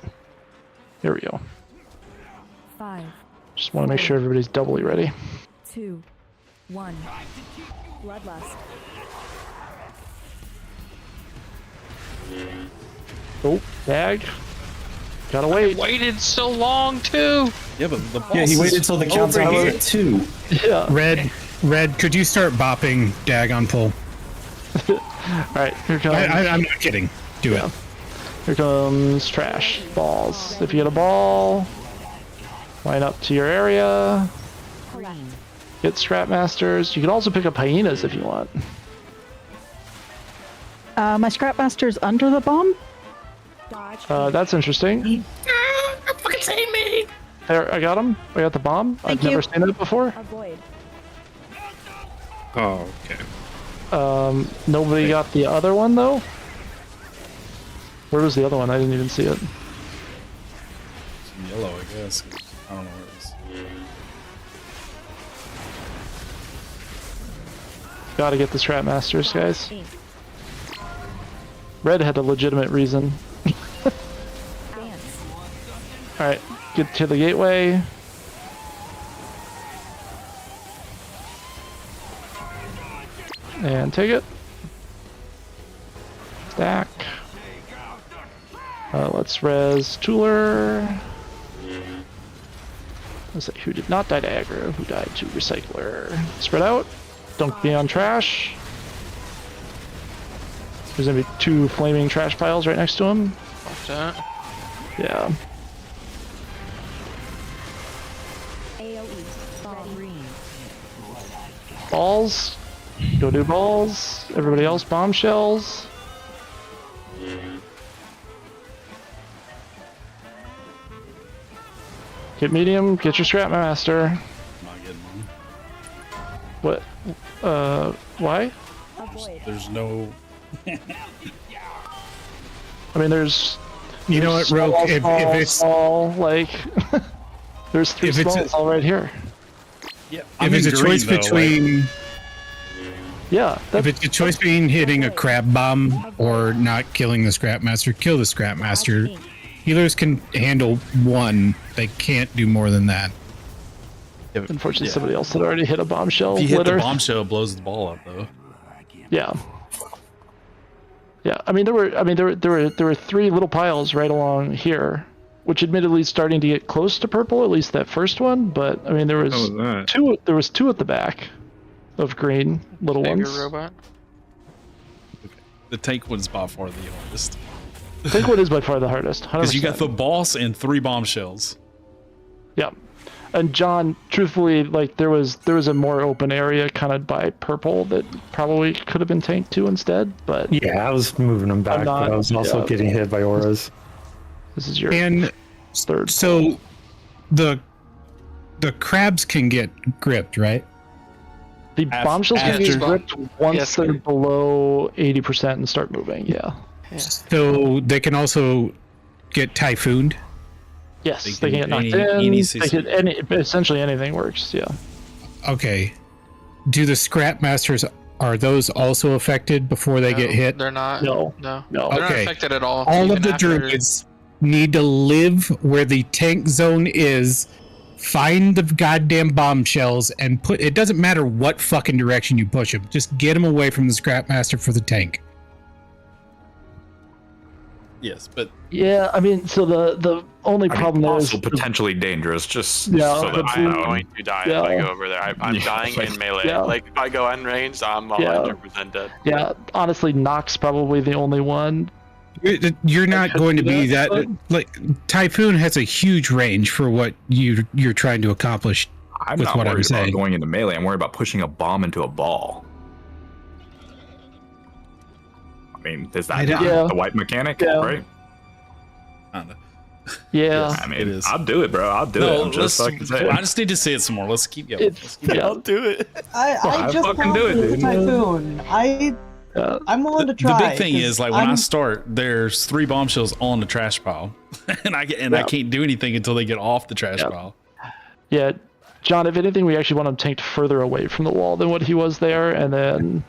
Here we go. 5. Just want to make sure everybody's doubly ready. 2, 1. Bloodlust. Oh, tag. Gotta wait. I waited so long too. Yeah, but the boss he waited until the count's out at 2. Yeah. Red, could you start bopping Dag on pull? Alright, here comes. I'm not kidding. Do it. Here comes trash balls. If you get a ball, line up to your area. Get Scrapmasters. You can also pick up hyenas if you want. My Scrapmaster's under the bomb? That's interesting. Fucking save me! There, I got him. I got the bomb. I've never seen it before. Avoid. Oh, okay. Nobody got the other one though. Where was the other one? I didn't even see it. It's in yellow, I guess. I don't know where it is. Gotta get the Scrapmasters, guys. Red had a legitimate reason. Alright, get to the gateway. And take it. Stack. Let's res Tooler. Let's say who did not die to aggro, who died to recycler. Spread out. Don't be on trash. There's gonna be 2 flaming trash piles right next to him. Watch that. Yeah. Balls. Go do balls. Everybody else bombshells. Get medium. Get your Scrapmaster. Not getting one. What? Why? There's no. I mean, there's. You know what, Rogue? If it's all like, there's 3 smalls all right here. Yeah. If it's a choice between. Yeah. If it's a choice between hitting a crab bomb or not killing the Scrapmaster, kill the Scrapmaster. Healers can handle 1. They can't do more than that. Unfortunately, somebody else had already hit a bombshell. If you hit the bombshell, it blows the ball up, though. Yeah. Yeah. I mean, there were 3 little piles right along here, which admittedly is starting to get close to purple. At least that first one, but I mean, there was 2. There was 2 at the back of green, little ones. Robot. The tank one's by far the hardest. Tank one is by far the hardest. Because you got the boss and 3 bombshells. Yeah. And John, truthfully, like there was a more open area kind of by purple that probably could have been tanked too instead, but yeah, I was moving them back, but I was also getting hit by auras. This is your third. So the crabs can get gripped, right? The bombshells can get gripped once they're below 80% and start moving. Yeah. So they can also get typhooned. Yes, they can get knocked in. They can, essentially anything works. Yeah. Okay. Do the scrap masters, are those also affected before they get hit? They're not. No. No. No. They're not Okay. affected at all. All Even of the after- druids need to live where the tank zone is. Find the goddamn bombshells and put. It doesn't matter what fucking direction you push them. Just get them away from the scrap master for the tank. Yes, but Yeah, I mean, so the only problem there is also potentially dangerous. Just Yeah, so that I'm going to die if I go over there. I'm Yeah, dying like- in melee. Yeah. Like if I go unranged, I'm 100% dead. Yeah, honestly, Nox probably the only one. You're not going to be that. Like Typhoon has a huge range for what you're trying to accomplish. I'm with not what I'm worried about saying. going into melee. I'm worried about pushing a bomb into a ball. I mean, is that not the white mechanic, right? I don't know. Yeah, I mean, I'll do it, bro. I'll do it. I'm just fucking saying. I just need to say it some more. Let's keep going. I'll do it. I just fucking do it, dude. Typhoon. I'm willing to try. The big thing 'cause is, like, when I start, there's 3 bombshells on the trash pile, and I can't do anything until they get off the trash pile. Yeah, John, if anything, we actually want him tanked further away from the wall than what he was there, and then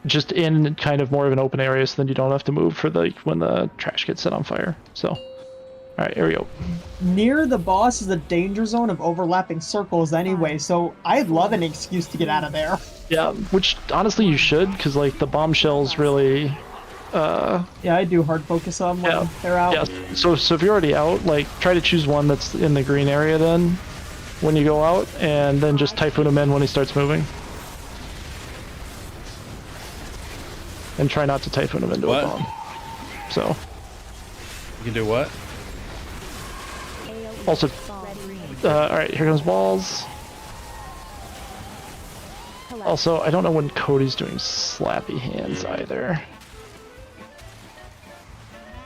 just in kind of more of an open area, so then you don't have to move for when the trash gets set on fire. So, all right, here we go. Near the boss is a danger zone of overlapping circles anyway, so I'd love an excuse to get out of there. Yeah, which honestly you should, because like the bombshells really. Yeah, I do hard focus on when they're out. Yeah, so if you're already out, like try to choose one that's in the green area then, when you go out, and then just Typhoon him in when he starts moving. And try not to Typhoon him into a bomb. So. You can do what? Also, all right, here comes balls. Also, I don't know when Cody's doing slappy hands either.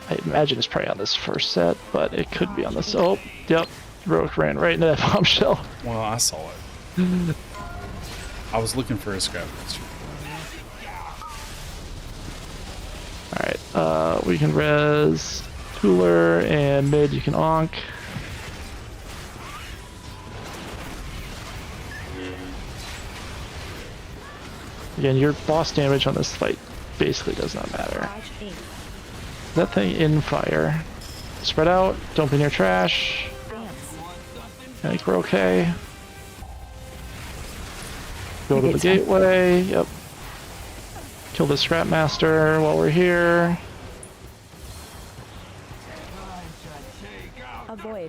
I imagine it's probably on this first set, but it could be on this. Oh, yep. Rogue ran right into that bombshell. Well, I saw it. I was looking for a scrap master. Alright, we can res Cooler, and mid you can onk. Again, your boss damage on this fight basically does not matter. That thing in fire. Spread out, don't be near trash. I think we're okay. Go to the gateway, yep. Kill the scrap master while we're here.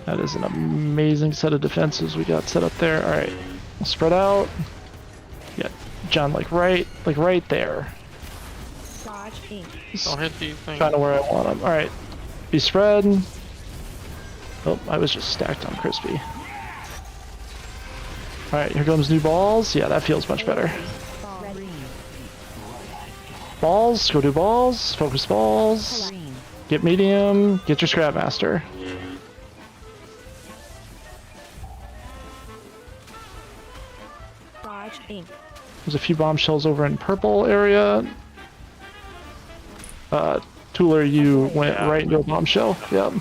That is an amazing set of defenses we got set up there. Alright, we'll spread out. Yeah, John, like right there. Don't hit these things. Kind of where I want him. Alright, be spread. Oh, I was just stacked on Crispy. Alright, here comes new balls. Yeah, that feels much better. Balls, go do balls, focus balls. Get medium, get your scrap master. There's a few bombshells over in purple area. Tooler, you went right into a bombshell. Yep.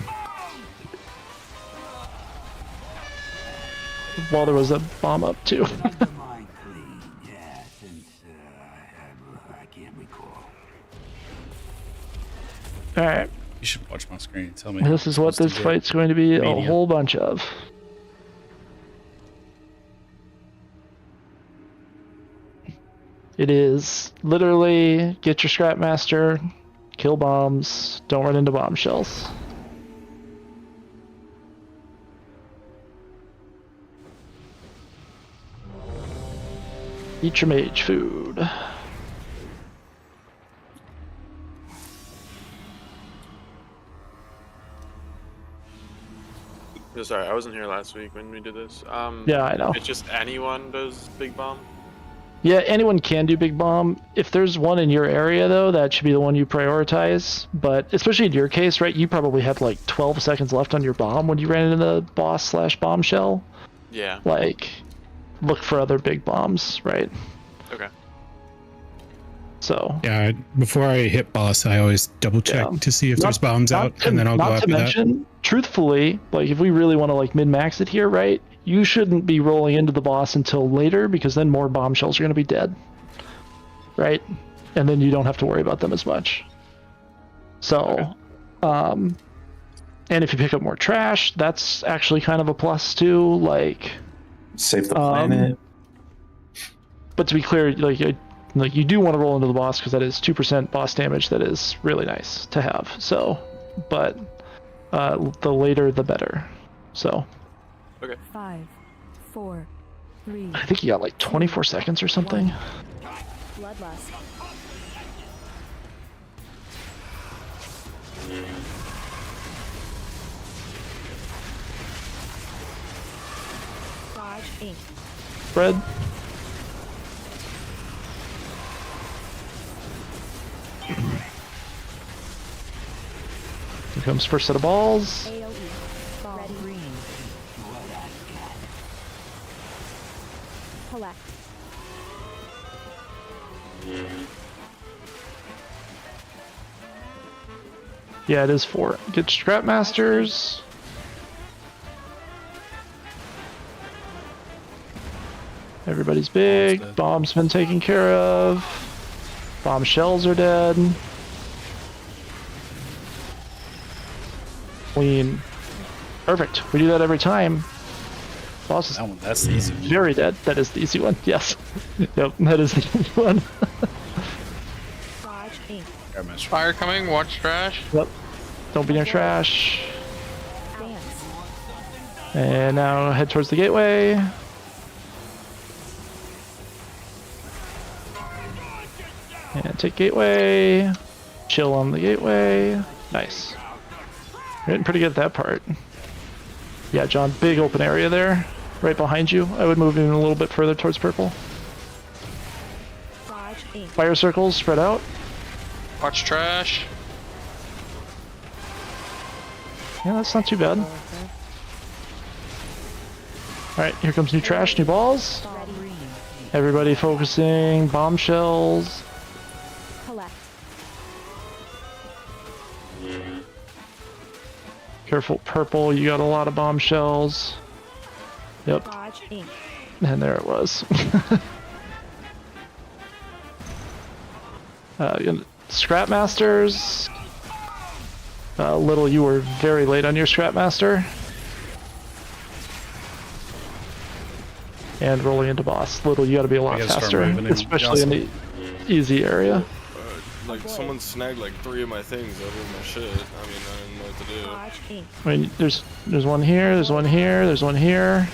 While there was a bomb up too. Alright. You should watch my screen and tell me. This is what this fight's going to be a whole bunch of. It is literally get your scrap master, kill bombs, don't run into bombshells. Eat your mage food. Sorry, I wasn't here last week when we did this. Yeah, I know. It's just anyone does big bomb. Yeah, anyone can do big bomb. If there's one in your area though, that should be the one you prioritize. But especially in your case, right? You probably had like 12 seconds left on your bomb when you ran into the boss/bombshell. Yeah. Like, look for other big bombs, right? Okay. So yeah, before I hit boss, I always double check to see if there's bombs out, and then I'll go after that. Truthfully, like if we really want to like min-max it here, right? You shouldn't be rolling into the boss until later, because then more bombshells are going to be dead, right? And then you don't have to worry about them as much. So, and if you pick up more trash, that's actually kind of a plus too. Like, save the planet. But to be clear, like you do want to roll into the boss, because that is 2% boss damage. That is really nice to have. So, but the later the better. So. Okay. 5, 4, 3. I think you got like 24 seconds or something. Bloodlust. Dodge ink. Red. Here comes first set of balls. AOE. Ball green. Collect. Yeah, it is 4. Get Scrap Masters. Everybody's big. Bomb's been taken care of. Bomb shells are dead. Clean. Perfect. We do that every time. Boss is that's the easy one. Very dead. That is the easy one. Yes. Yep, that is the easy one. Fire coming, watch trash. Yep. Don't be near trash. And now head towards the gateway. And take gateway. Chill on the gateway. Nice. You're getting pretty good at that part. Yeah, John, big open area there. Right behind you. I would move even a little bit further towards purple. Fire circles spread out. Watch trash. Yeah, that's not too bad. Alright, here comes new trash, new balls. Everybody focusing. Bombshells. Careful, purple, you got a lot of bombshells. Yep. And there it was. Scrap Masters. Little, you were very late on your Scrap Master. And rolling into boss. Little, you gotta be a lot faster, especially in the easy area. Like someone snagged like 3 of my things over my shit. I mean, I didn't know what to do. I mean, there's one here, there's one here, there's one here.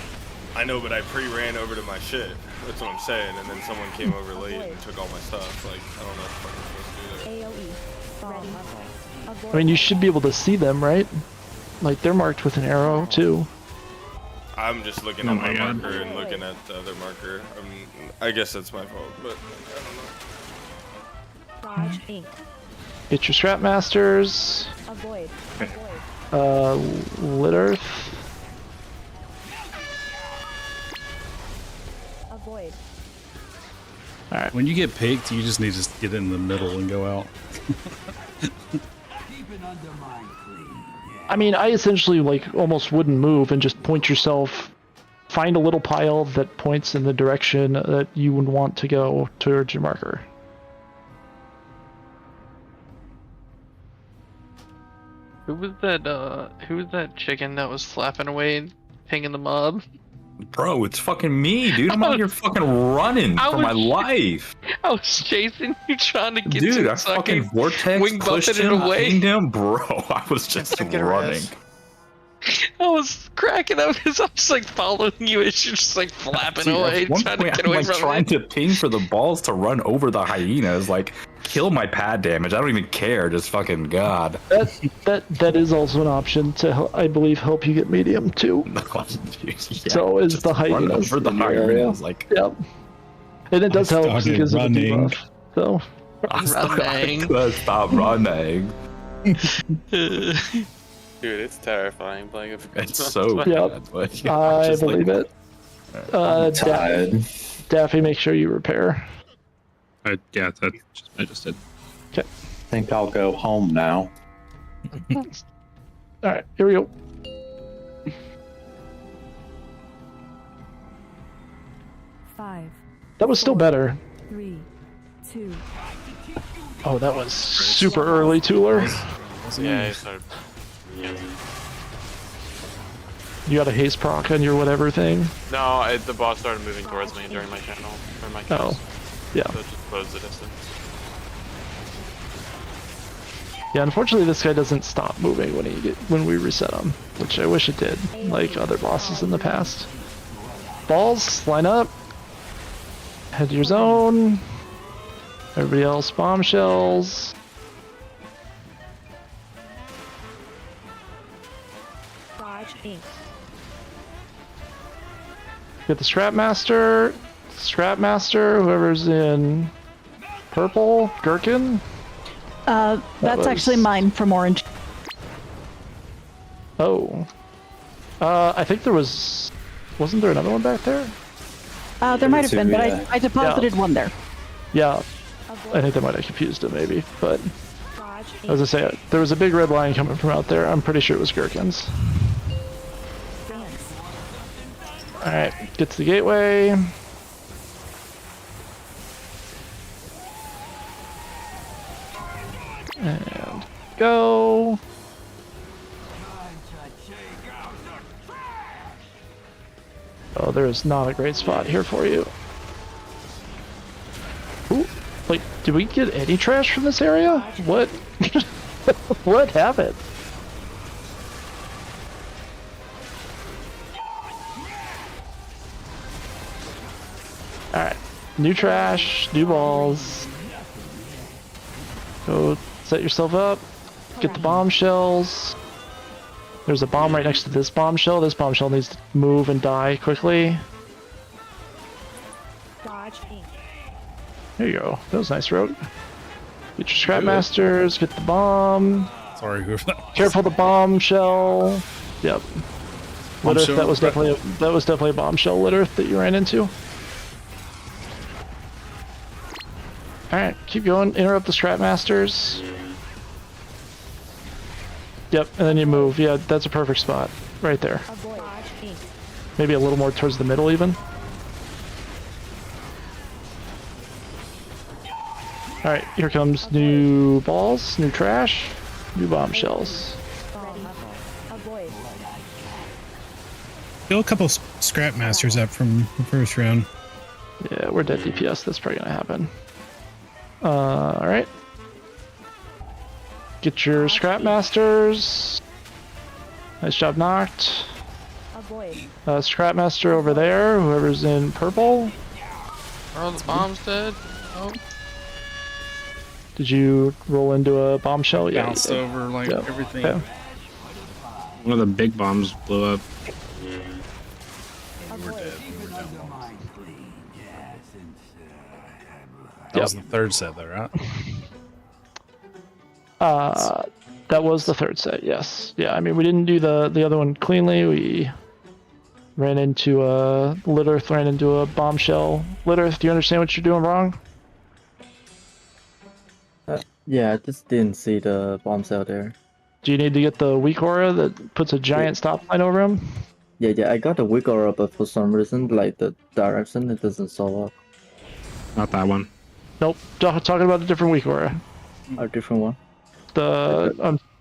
I know, but I pre-ran over to my shit. That's what I'm saying. And then someone came over late and took all my stuff. Like, I don't know what the fuck I'm supposed to do there. I mean, you should be able to see them, right? Like, they're marked with an arrow, too. I'm just looking at my marker and looking at the other marker. I guess that's my fault, but I don't know. Get your Scrap Masters. Avoid. Lit Earth. Avoid. Alright. When you get picked, you just need to get in the middle and go out. I mean, I essentially like almost wouldn't move and just point yourself, find a little pile that points in the direction that you would want to go towards your marker. Who was that chicken that was flapping away and pinging the mob? Bro, it's fucking me, dude. I'm out here fucking running for my life. I was chasing you, trying to get Dude, to I fucking vortex wing pushed buffeted him, away. pinged him, bro. I was just running. I was cracking up because I was like following you as you're just like flapping Dude, away, at one trying to point, get I'm away like from trying it. to ping for the balls to run over the hyenas, like kill my pad damage. I don't even care. Just fucking god. That is also an option to, I believe, help you get medium too. So is the hyenas. Run over the in your area. hyenas, like. Yep. And it does help started because of the running. debuff. So. Stop running. Dude, it's terrifying playing it. It's so Yep. bad. Like, I just, believe like, it. Daffy, make sure you repair. Yeah, I just did. Okay. I think I'll go home now. All right, here we go. Five. That was still better. 3, 2. Oh, that was super early, Tooler. Yeah, I started. You got a haste proc on your whatever thing? No, the boss started moving towards me during my channel, or my cast. Oh, yeah. So it just closed the distance. Yeah, unfortunately this guy doesn't stop moving when we reset him, which I wish it did, like other bosses in the past. Balls, line up. Head to your zone. Everybody else, bombshells. Dodge Inc. Get the Scrapmaster. Scrapmaster, whoever's in purple, Gherkin. That's actually mine from orange. Oh. I think there was... Wasn't there another one back there? There might have been, but I deposited one there. Yeah. I think that might have confused it maybe, but... As I say, there was a big red line coming from out there. I'm pretty sure it was Gherkins. Alright, get to the gateway. And go. Oh, there is not a great spot here for you. Ooh, like, did we get any trash from this area? What? What happened? Alright, new trash, new balls. Go set yourself up, get the bombshells. There's a bomb right next to this bombshell. This bombshell needs to move and die quickly. Dodge Inc. There you go. That was nice, Rogue. Get your Scrapmasters, get the bomb. Sorry, whoever that was. Careful the bombshell. Yep. Litterth, that was definitely a bombshell Litterth that you ran into. Alright, keep going. Interrupt the Scrapmasters. Yep, and then you move. Yeah, that's a perfect spot. Right there. Maybe a little more towards the middle even. Alright, here comes new balls, new trash, new bombshells. Still a couple scrap masters up from the first round. Yeah, we're dead DPS. That's probably gonna happen. Alright. Get your scrap masters. Nice job, knocked. Scrap master over there. Whoever's in purple. Oh, the bomb's dead. Oh. Did you roll into a bombshell? Yeah. Bounced over like everything. Okay. One of the big bombs blew up. We're dead. We're down. That was the third set, though, right? That was the third set. Yes. Yeah. I mean, we didn't do the other one cleanly. We ran into Litterth, ran into a bombshell. Litterth, do you understand what you're doing wrong? Yeah, I just didn't see the bombshell there. Do you need to get the weak aura that puts a giant stop sign over him? Yeah, I got the weak aura, but for some reason, like the direction, it doesn't show up. Not that one. Nope. Talking about a different weak aura. A different one.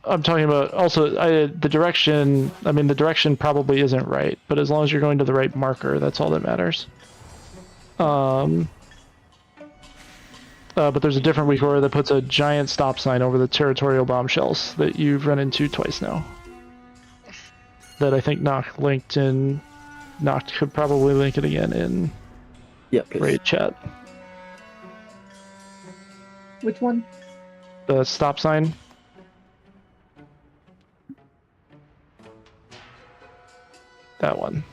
I'm talking about also the direction. I mean, the direction probably isn't right, but as long as you're going to the right marker, that's all that matters. But there's a different weak aura that puts a giant stop sign over the territorial bombshells that you've run into twice now. That I think Noct linked in. Noct could probably link it again in raid chat. Which one? The stop sign. That one.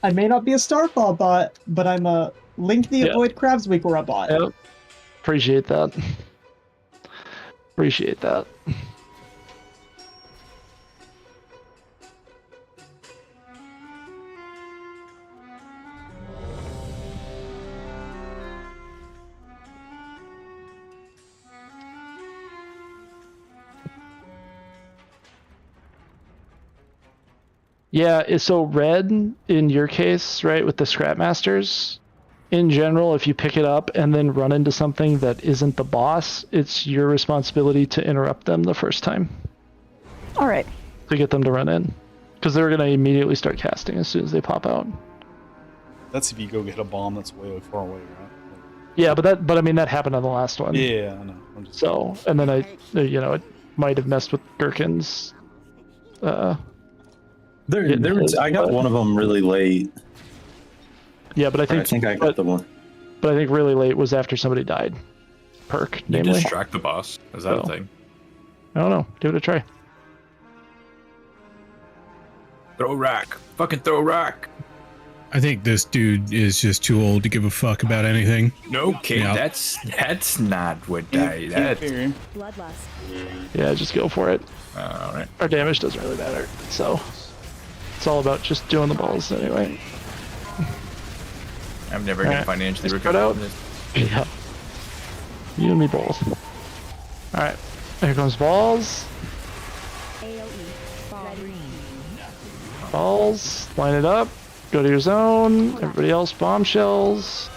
I may not be a Starfall bot, but I'm a Link the Avoid Crabs Week Aura bot. Yep. Appreciate that. Appreciate that. Yeah, so red in your case, right, with the scrap masters, in general, if you pick it up and then run into something that isn't the boss, it's your responsibility to interrupt them the first time. All right. To get them to run in. Because they're going to immediately start casting as soon as they pop out. That's if you go get a bomb that's way far away, right? Yeah, but I mean, that happened on the last one. Yeah, I know. So, and then it might have messed with Gherkin's. I got one of them really late. Yeah, but I think I got the one. But I think really late was after somebody died. Perk, You namely. distract the boss. Is that a thing? I don't know. Give it a try. Throw rack. Fucking throw rack. I think this dude is just too old to give a fuck about anything. No, kid. Yeah. That's not what I. That. Bloodlust. Yeah, just go for it. All right. Our damage doesn't really matter, so it's all about just doing the balls anyway. I'm never gonna financially recover out. from this. Yeah. You and me both. All right. Here comes balls. Balls. Line it up. Go to your zone. Everybody else, bombshells.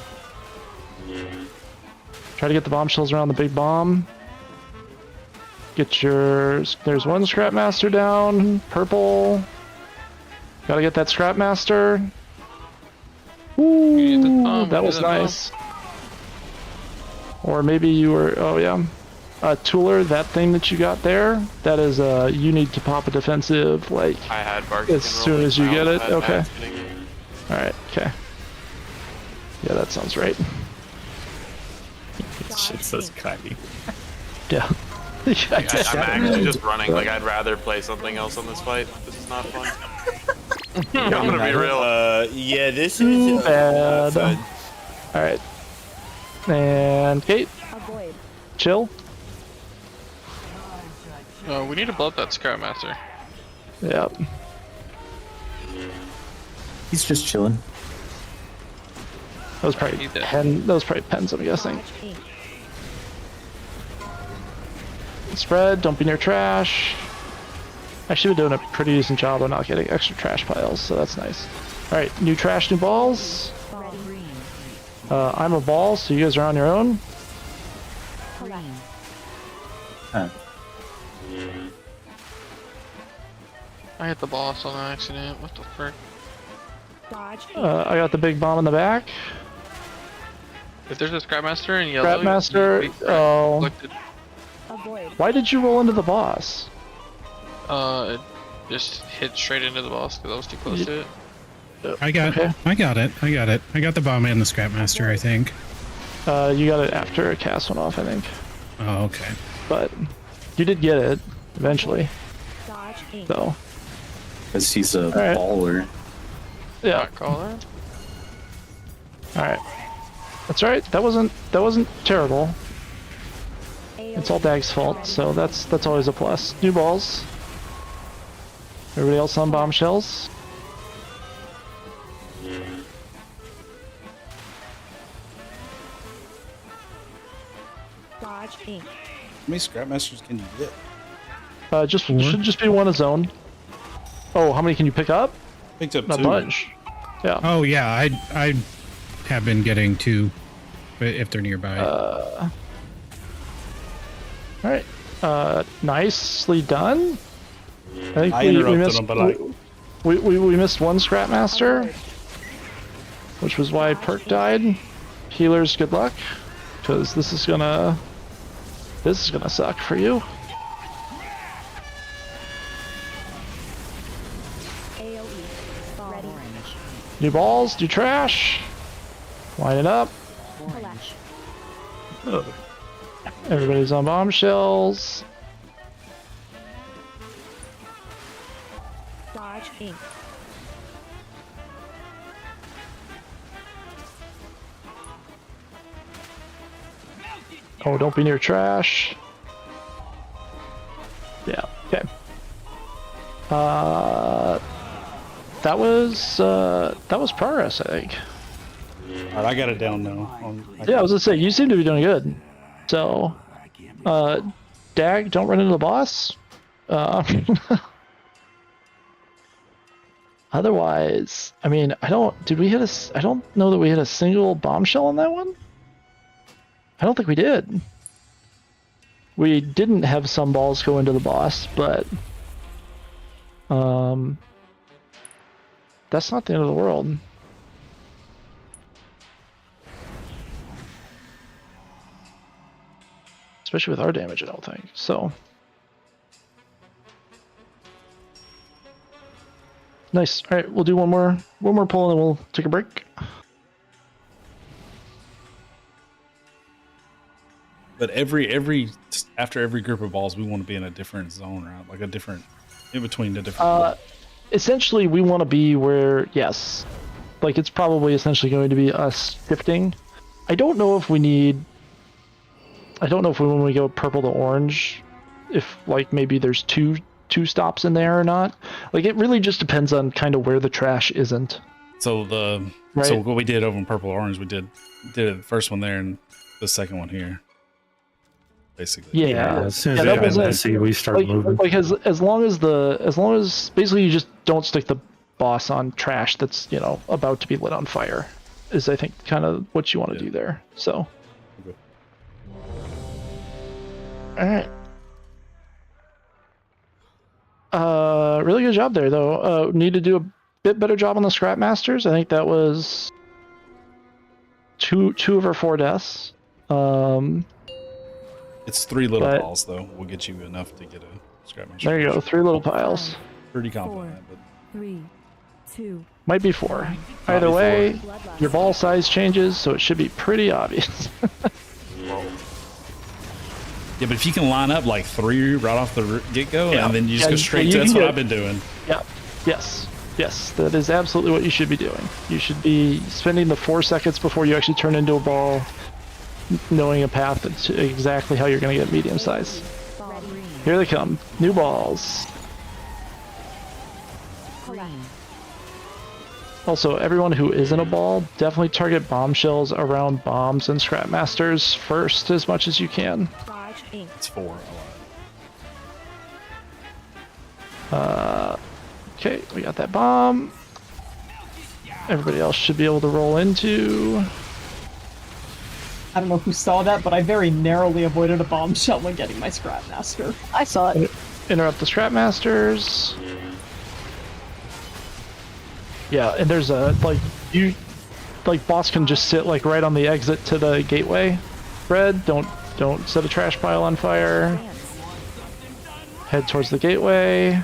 Try to get the bombshells around the big bomb. Get your... There's one scrap master down. Purple. Gotta get that scrap master. Ooh, that was nice. Or maybe you were... Oh, yeah. Tooler, that thing that you got there, that is, you need to pop a defensive, like, I had Bark as soon as you get it. Okay. Getting... Alright, okay. Yeah, that sounds right. Shit says Kylie. Yeah. I'm actually just running. Like, I'd rather play something else on this fight. This is not fun. I'm gonna be real. Yeah, this is bad. Alright. And Kate. Avoid. Chill. We need to blow up that scrap master. Yep. He's just chilling. That was probably pens, I'm guessing. Spread, don't be near trash. Actually, we're doing a pretty decent job of not getting extra trash piles, so that's nice. Alright, new trash, new balls. I'm a ball, so you guys are on your own. I hit the boss on accident. What the frick? I got the big bomb in the back. If there's a scrap master in yellow, Scrap master. Oh. Why did you roll into the boss? It just hit straight into the boss because I was too close to it. I got it. I got the bomb and the scrap master, I think. You got it after a cast went off, I think. Oh, okay. But you did get it eventually. So. Because he's a baller. Yeah. Caller. All right. That's all right. That wasn't terrible. It's all Dag's fault, so that's always a plus. New balls. Everybody else on bombshells. Inc. How many scrap masters can you get? Should just be one a zone. Oh, how many can you pick up? Picked up a two. bunch. Yeah. Oh yeah, I have been getting two, if they're nearby. All right. Nicely done. I think we missed one scrap master, which was why Perk died. Healers, good luck, because this is gonna suck for you. New balls, do trash. Line it up. Everybody's on bombshells. Dodge Inc. Oh, don't be near trash. Yeah, okay. That was progress, I think. Alright, I got it down now. Yeah, I was gonna say, you seem to be doing good. So, Dag, don't run into the boss. Otherwise, I mean, I don't know that we hit a single bombshell on that one. I don't think we did. We didn't have some balls go into the boss, but that's not the end of the world. Especially with our damage, I don't think. So nice. All right, we'll do one more pull and then we'll take a break. But after every group of balls, we want to be in a different zone, right? Like a different, in between the different. Essentially, we want to be where, yes, like it's probably essentially going to be us shifting. I don't know if we when we go purple to orange, if like maybe there's two stops in there or not. Like it really just depends on kind of where the trash isn't. So so what we did over in purple orange, we did the first one there and the second one here. Basically. Yeah, as soon as it got messy, we start moving. Like as long as basically you just don't stick the boss on trash that's, you know, about to be lit on fire, is I think kind of what you want to do there. So. Okay. All right. Really good job there, though. Need to do a bit better job on the Scrap Masters. I think that was two of our 4 deaths. It's 3 little balls, though. We'll get you enough to get a Scrap Master. There you go, 3 little piles. Pretty confident. 3, 2. Might be 4. Either way, your ball size changes, so it should be pretty obvious. Yeah, but if you can line up like 3 right off the get-go, and then you just go straight to, that's what I've been doing. Yeah. Yes, that is absolutely what you should be doing. You should be spending the 4 seconds before you actually turn into a ball, knowing a path to exactly how you're going to get medium size. Here they come. New balls. Also, everyone who isn't a ball, definitely target bombshells around bombs and Scrap Masters first as much as you can. It's 4. Okay, we got that bomb. Everybody else should be able to roll into. I don't know who saw that, but I very narrowly avoided a bombshell when getting my Scrap Master. I saw it. Interrupt the Scrap Masters. Yeah, and there's a boss can just sit like right on the exit to the gateway. Red, don't set a trash pile on fire. Head towards the gateway.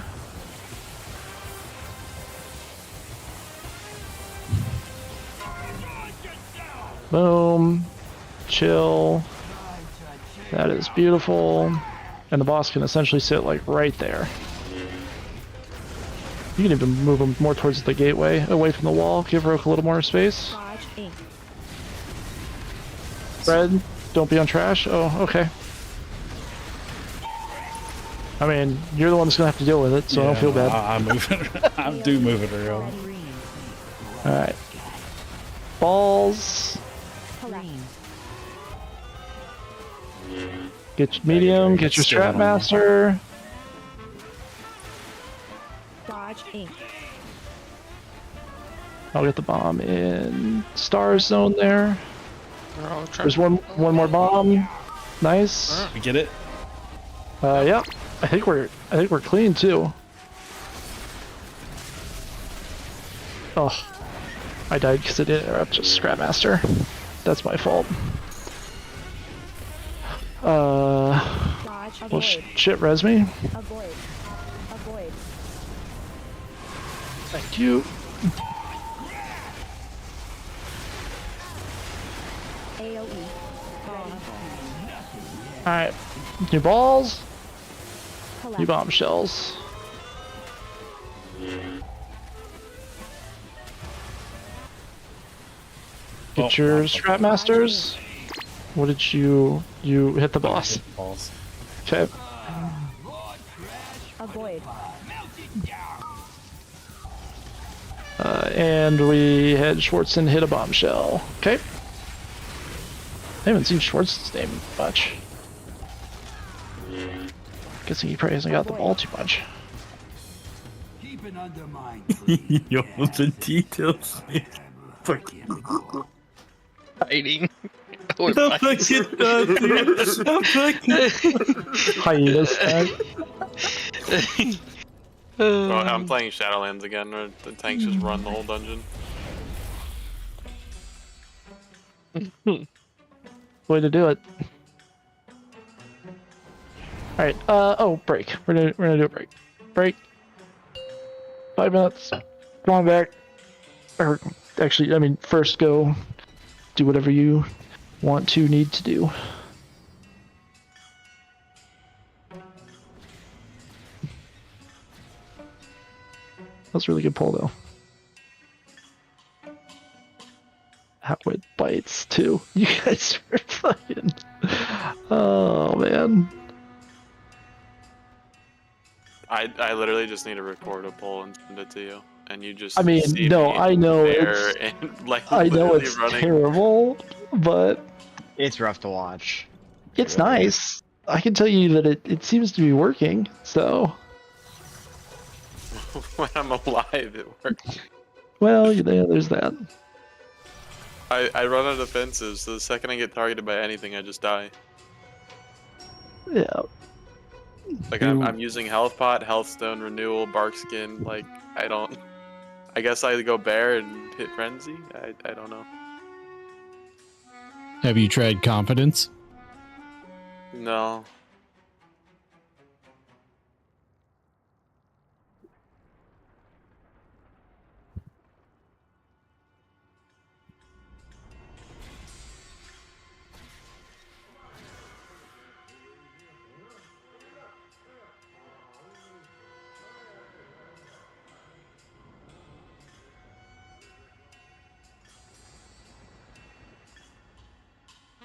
Boom. Chill. That is beautiful. And the boss can essentially sit like right there. You can even move him more towards the gateway, away from the wall. Give Rook a little more space. Red, don't be on trash. Oh, okay. I mean, you're the one that's gonna have to deal with it, so I don't feel bad. I'm moving. I do move it around. All right. Balls. Get your medium. Get your Scrap Master. I'll get the bomb in Star Zone there. There's one more bomb. Nice. We get it. Yeah. I think we're clean too. Oh, I died because I didn't interrupt just Scrap Master. That's my fault. Well, shit, res me. Thank you. Alright. New balls. New bombshells. Get your Scrap Masters. What did you hit the boss? Okay. And we had Schwartzen hit a bombshell. Okay. I haven't seen Schwartzen's name much. Guessing he probably hasn't got the ball too much. Sleeping under my Yo, the details. Hiding. Or Oh my god, dude. I'm Hyena stack. Well, I'm playing Shadowlands again, where the tanks just run the whole dungeon. Way to do it. All right. Oh, break. We're gonna do a break. Break. 5 minutes. Come on back. Or actually, I mean, first go. Do whatever you need to do. That's a really good pull, though. How it bites too. You guys are fucking. Oh man. I literally just need to record a poll and send it to you, and you just. I mean, see no, me I know there it's. and, like, I know literally it's running. terrible, but it's rough to watch. It's nice. I can tell you that it seems to be working. So. When I'm alive, it works. Well, there's that. I run out of defenses, so the second I get targeted by anything, I just die. Yeah. Like, I'm using health pot, health stone, renewal, bark skin. Like, I guess I go bear and hit frenzy. I don't know. Have you tried confidence? No.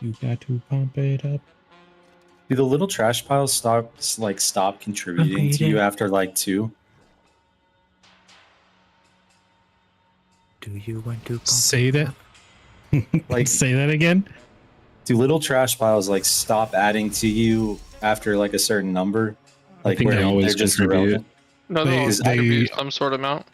You got to pump it up. Do the little trash piles stop contributing to you after like 2? Do you want to say that? Like say that again? Do little trash piles like stop adding to you after like a certain number? Like think where they always they're just contribute. irrelevant? No, they'll contribute some sort of amount.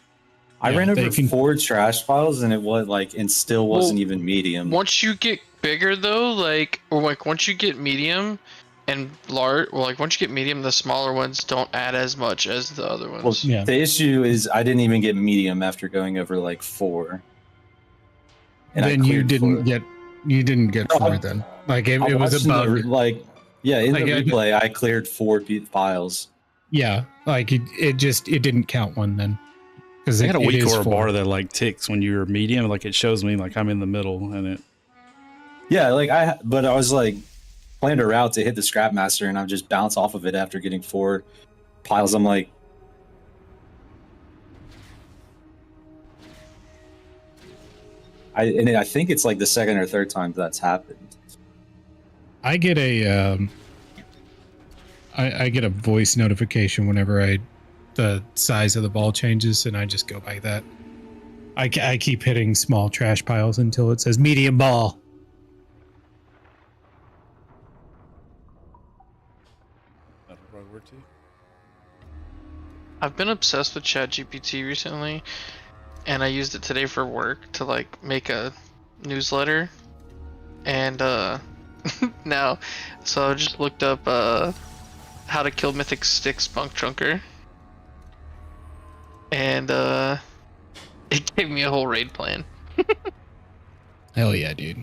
I ran over 4 trash piles and it was like, and still wasn't even medium. Once you get bigger though, once you get medium and large, once you get medium, the smaller ones don't add as much as the other ones. Well, the issue is I didn't even get medium after going over like 4. And then you didn't 4. get 4 then. Like it was above in the replay I cleared 4 files. Yeah, like it didn't count one then. Because I got a weak aura bar that like ticks when you're medium, like it shows me like I'm in the middle and it. Yeah, but I was like planned a route to hit the Scrapmaster and I just bounce off of it after getting 4 piles. I'm like, I think it's like the second or third time that's happened. I get a I get a voice notification whenever the size of the ball changes, and I just go by that. I keep hitting small trash piles until it says medium ball. I've been obsessed with ChatGPT recently, and I used it today for work to like make a newsletter, and now, so I just looked up how to kill Mythic Styx Spunk Trunker, and it gave me a whole raid plan. Hell yeah, dude.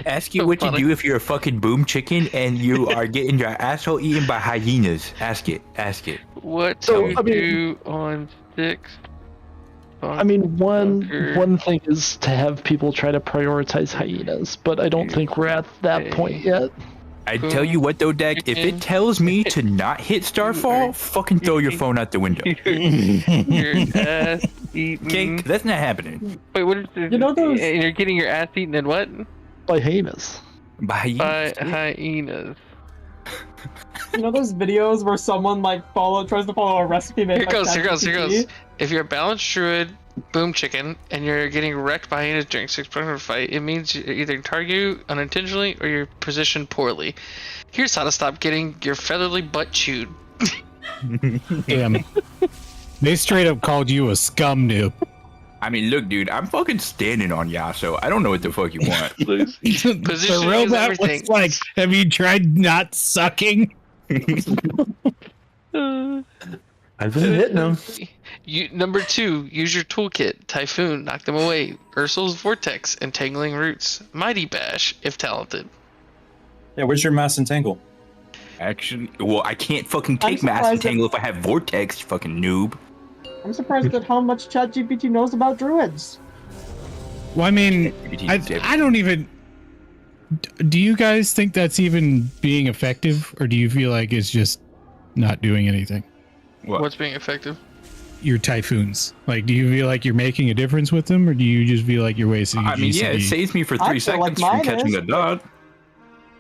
Ask you what to do if you're a fucking boom chicken and you are getting your asshole eaten by hyenas. Ask it. What do you do on Styx? I mean, one thing is to have people try to prioritize hyenas, but I don't think we're at that point yet. I tell you what though, Dak, if it tells me to not hit Starfall, fucking throw your phone out the window. Your ass eaten. Okay, that's not happening. Wait, what is this? You know those? And you're getting your ass eaten in what? By hyenas. By hyenas. You know those videos where someone like tries to follow a recipe made Here goes. If you're a balanced druid, boom chicken, and you're getting wrecked by hyenas during 6-person fight, it means you either target you unintentionally or you're positioned poorly. Here's how to stop getting your featherly butt chewed. Damn. They straight up called you a scum noob. I mean, look, dude, I'm fucking standing on Yasuo. I don't know what the fuck you want. The robot was like, have you tried not sucking? I've been hitting them. Number 2, use your toolkit. Typhoon, knock them away. Ursul's Vortex, Entangling Roots. Mighty Bash, if talented. Yeah, where's your Mass Entangle? Actually, well, I can't fucking take Mass Entangle if I have Vortex, you fucking noob. I'm surprised at how much ChatGPT knows about druids. Well, I mean, I don't even. Do you guys think that's even being effective, or do you feel like it's just not doing anything? What's being effective? Your typhoons. Like, do you feel like you're making a difference with them, or do you just feel like you're wasting? I mean, yeah, it saves me for 3 seconds from catching the dot.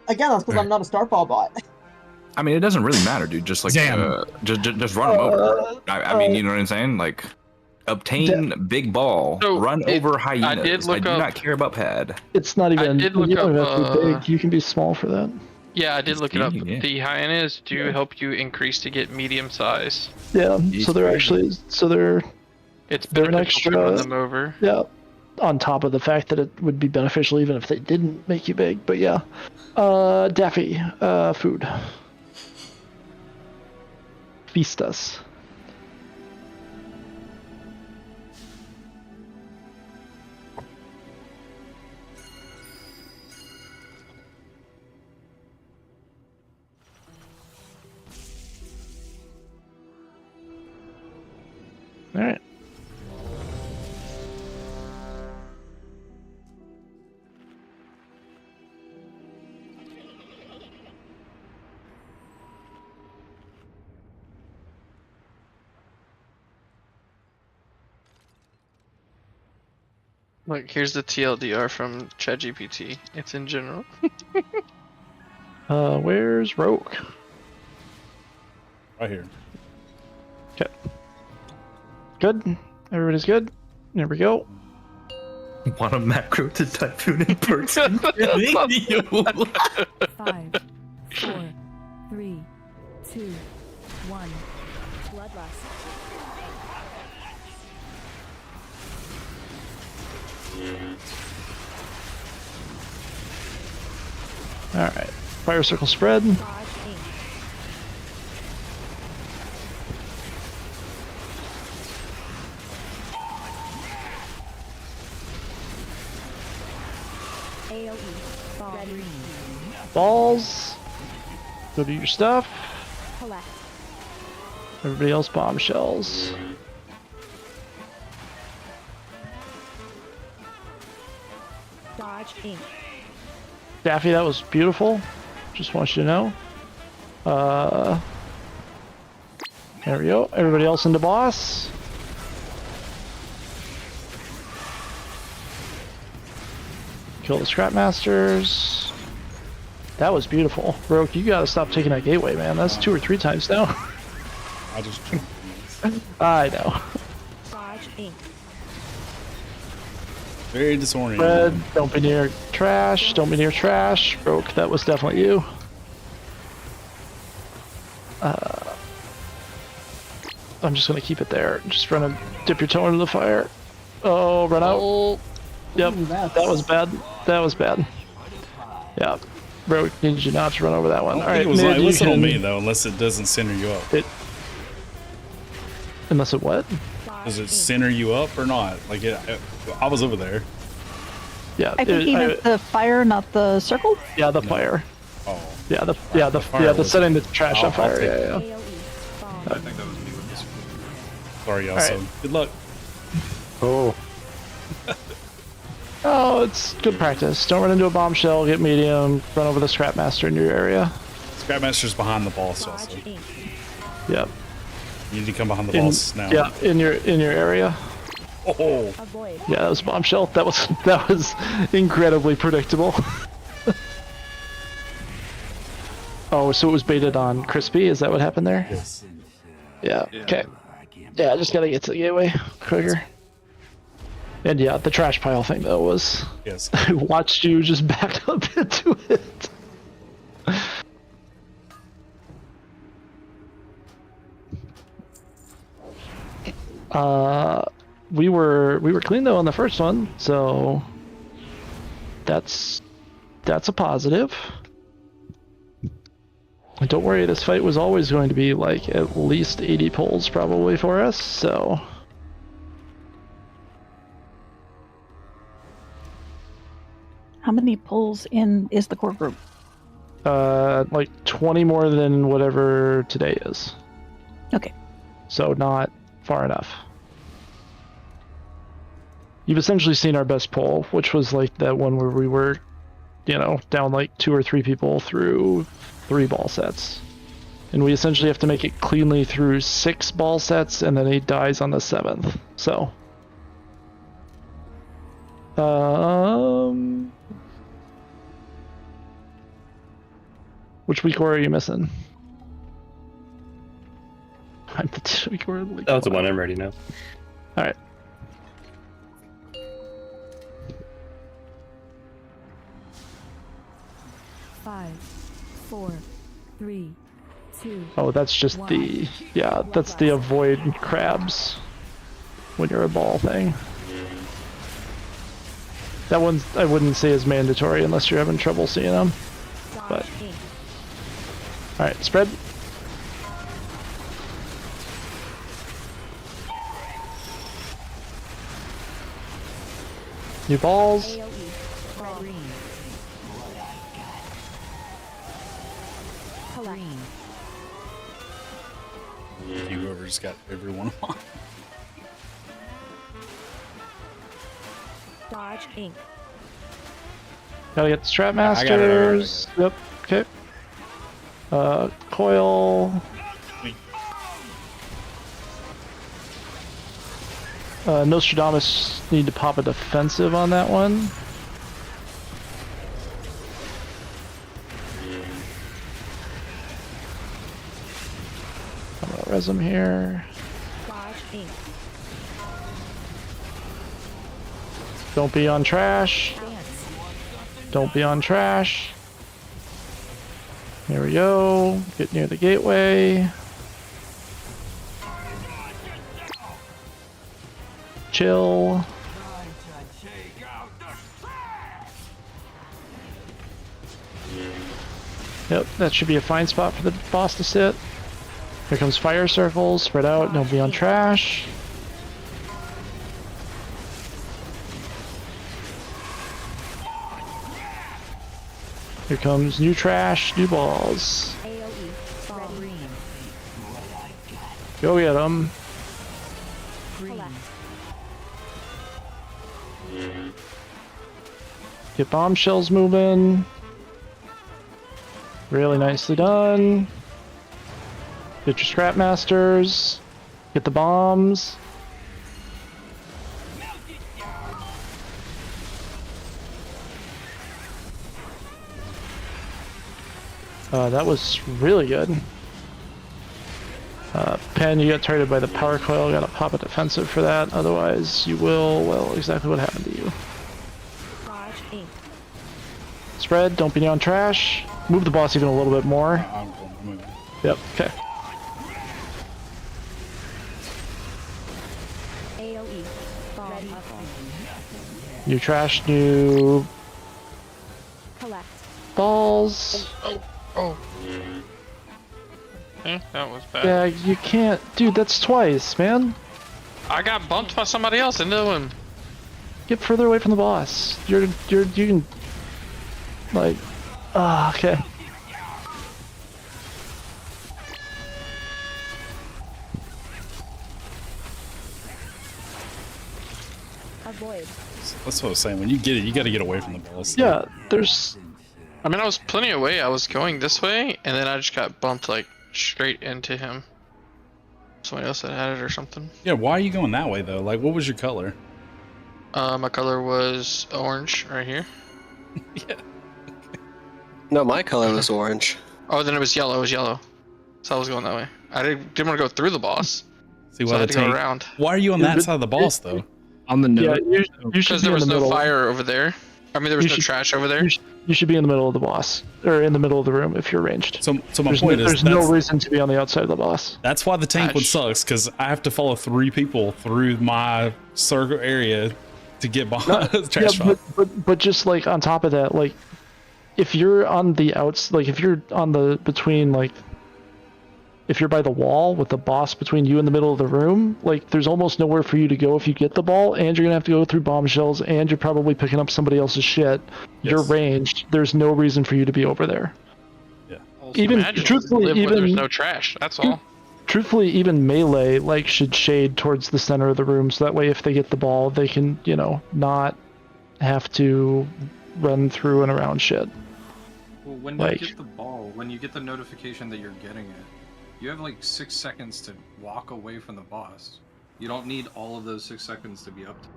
Again, that's because I'm not a Starfall bot. I mean, it doesn't really matter, dude. Just like, just run them over. I mean, you know what I'm saying? Like, obtain big ball, run over hyenas. I do not care about pad. It's not even. I did look you don't up, have to be big. You can be small for that. Yeah, I did look it up. Yeah. The hyenas do help you increase to get medium size. Yeah, so they're actually they're It's they're an beneficial to run extra. them over. Yeah, on top of the fact that it would be beneficial even if they didn't make you big. But yeah, Daffy, food. Feast us. All right. Look, here's the TLDR from ChatGPT. It's in general. Where's Rogue? Right here. Okay. Good. Everybody's good. There we go. Want a macro to Typhoon in person? 5, 4, 3, 2, 1. Bloodlust. All right. Fire circle spread. Balls. Go do your stuff. Everybody else bombshells. Dodge ink. Daffy, that was beautiful. Just want you to know. There we go. Everybody else into boss. Kill the scrap masters. That was beautiful. Rogue, you gotta stop taking that gateway, man. That's 2 or 3 times now. I just. I know. Dodge ink. Very disorienting. Red, don't be near trash. Don't be near trash. Rogue, that was definitely you. I'm just gonna keep it there. Just run and dip your toe into the fire. Oh, run out. Yep, that was bad. That was bad. Yeah, Rogue, needed you not to run over that one. I All right, think it was mid, like, you listen on can- me though, unless it doesn't center you up. Unless it what? Does it center you up or not? Like I was over there. Yeah, I think he meant the fire, not the circle. Yeah, the fire. Oh. Yeah, the fire the was- setting the trash I'll on fire. take Yeah, it. yeah. I think that was me with this. Sorry, y'all. All So right. good luck. Oh. Oh, it's good practice. Don't run into a bombshell. Get medium. Run over the scrap master in your area. Scrapmaster's behind the boss also. Yep. You need to come behind the boss now. Yeah, in your area. Oh. Yeah, that was bombshell. That was incredibly predictable. Oh, so it was baited on Crispy? Is that what happened there? Yes. Yeah. Okay. Yeah, I just gotta get to the gateway quicker. And yeah, the trash pile thing though was. Yes. I watched you just back up into it. We were clean though on the first one, so that's a positive. And don't worry, this fight was always going to be like at least 80 pulls probably for us, so. How many pulls in is the core group? Like 20 more than whatever today is. Okay. So not far enough. You've essentially seen our best pull, which was like that one where we were, down like 2 or 3 people through 3 ball sets. And we essentially have to make it cleanly through 6 ball sets, and then he dies on the 7th. So. Which week are you missing? I'm the week or That was the one I'm ready now. Alright. Five, 4, 3, 2. Oh, that's just that's the avoid crabs when you're a ball thing. That one's, I wouldn't say is mandatory unless you're having trouble seeing them. But alright, spread. New balls. Whoever's got everyone on. Dodge Inc. Gotta get the Strap Masters. Yep, okay. Coil. Nostradamus need to pop a defensive on that one. I'm gonna res him here. Don't be on trash. Don't be on trash. Here we go. Get near the gateway. Chill. Yep, that should be a fine spot for the boss to sit. Here comes fire circles. Spread out. Don't be on trash. Here comes new trash, new balls. Go get them. Get bombshells moving. Really nicely done. Get your scrap masters. Get the bombs. That was really good. Pen, you got targeted by the power coil. Gotta pop a defensive for that. Otherwise, you will, well, exactly what happened to you. Spread, don't be on trash. Move the boss even a little bit more. Yep, okay. New trash, new balls. Oh. That was bad. Yeah, you can't, dude. That's twice, man. I got bumped by somebody else into him. Get further away from the boss. You can, like, okay. Avoid. That's what I was saying. When you get it, you got to get away from the boss. Yeah, there's. I mean, I was plenty away. I was going this way, and then I just got bumped like straight into him. Somebody else had it or something. Yeah, why are you going that way though? Like, what was your color? My color was orange right here. Yeah. No, my color was orange. Oh, then it was yellow. It was yellow. So I was going that way. I didn't want to go through the boss. See, so I had to go around. Why are you on that side of the boss though? On the note, because there was no fire over there. I mean, there was no trash over there. You should be in the middle of the boss, or in the middle of the room if you're ranged. So my point is, there's no reason to be on the outside of the boss. That's why the tank one sucks, because I have to follow 3 people through my circle area to get behind the trash spot. But just like on top of that, like if you're on the outs, like if you're on the between, like if you're by the wall with the boss between you and the middle of the room, like there's almost nowhere for you to go if you get the ball, and you're gonna have to go through bombshells, and you're probably picking up somebody else's shit. Yes. You're ranged. There's no reason for you to be over there. Yeah. Even truthfully, even there's no trash. That's all. Truthfully, even melee like should shade towards the center of the room, so that way if they get the ball, they can, you know, not have to run through and around shit. Well, when you get the ball, when you get the notification that you're getting it, you have like 6 seconds to walk away from the boss. You don't need all of those 6 seconds to be up to.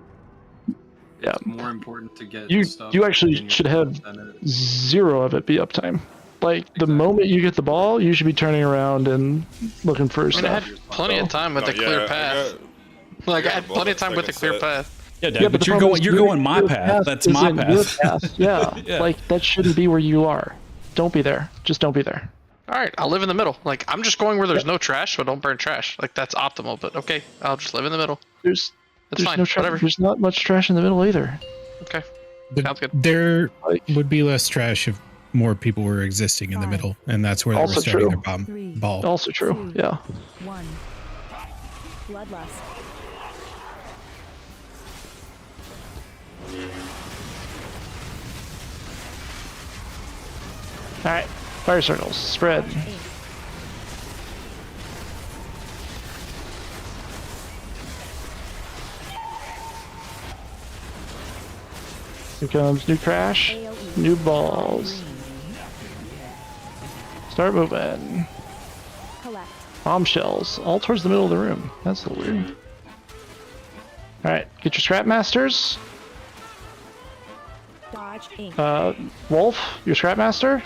Yeah. It's more important to get stuff. You actually should have 0 of it be uptime. Like the moment you get the ball, you should be turning around and looking for stuff. I had plenty of time with a clear path. I had plenty of time with a clear path. Yeah, Dad, but you're going my path. That's my path. Yeah. Like that shouldn't be where you are. Don't be there. Just don't be there. All right, I'll live in the middle. Like I'm just going where there's no trash, so don't burn trash. Like that's optimal. But okay, I'll just live in the middle. There's fine. No trash. There's not much trash in the middle either. Okay, sounds good. There would be less trash if more people were existing in the middle, and that's where they were starting their ball. Also true. Yeah. 1. Bloodlust. All right. Fire circles, spread. Here comes new crash, new balls. Start moving. Bombshells, all towards the middle of the room. That's a little weird. Alright, get your scrap masters. Wolf, your scrap master.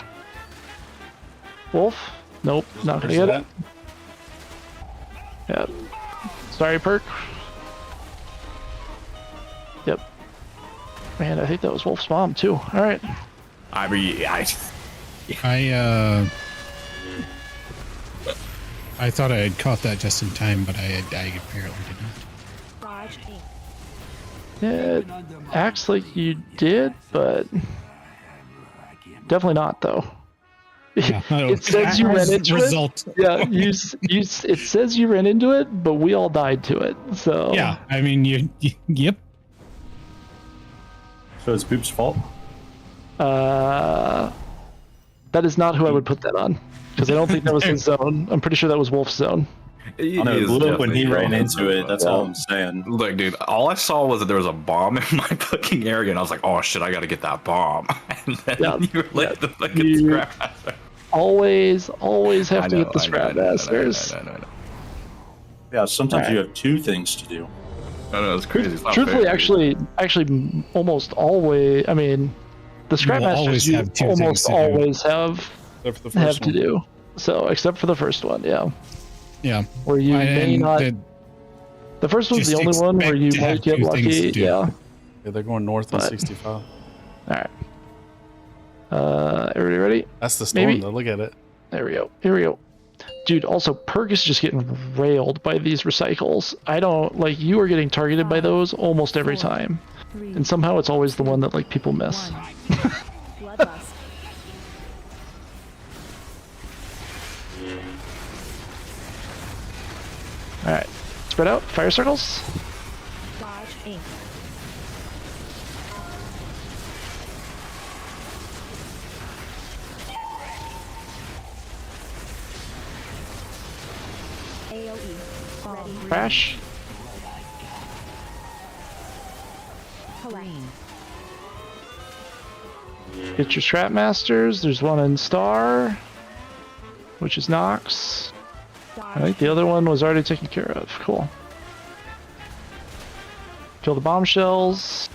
Wolf? Nope, not gonna get it. Yep. Sorry, Perk. Yep. Man, I think that was Wolf's mom too. Alright. I thought I had caught that just in time, but I apparently did not. It acts like you did, but definitely not though. Yeah, it says you ran into it. Yeah, it says you ran into it, but we all died to it. So yeah, I mean, yep. So it's Boop's fault. That is not who I would put that on, because I don't think that was his zone. I'm pretty sure that was Wolf's zone. Look, when he ran into it, that's all I'm saying. Look, dude, all I saw was that there was a bomb in my fucking area, and I was like, oh shit, I gotta get that bomb. And then you were like the fucking scrap master. Always have to get the scrap masters. Yeah, sometimes you have 2 things to do. No, it's crazy. It's not Truthfully, fair, actually, almost always. I mean, the scrap masters you almost always have to do. So, except for the first one, yeah. Yeah. Where you may not. The first one's the only one where you might get lucky. Yeah. Yeah, they're going north on 65. All right. Everybody ready? That's the storm, though. Look at it. There we go. Here we go. Dude, also, Perk is just getting railed by these recycles. I don't, like, you are getting targeted by those almost every time. And somehow it's always the one that, like, people miss. Alright. Spread out. Fire circles. Crash. Get your scrap masters. There's one in Star, which is Nox. I think the other one was already taken care of. Cool. Kill the bombshells.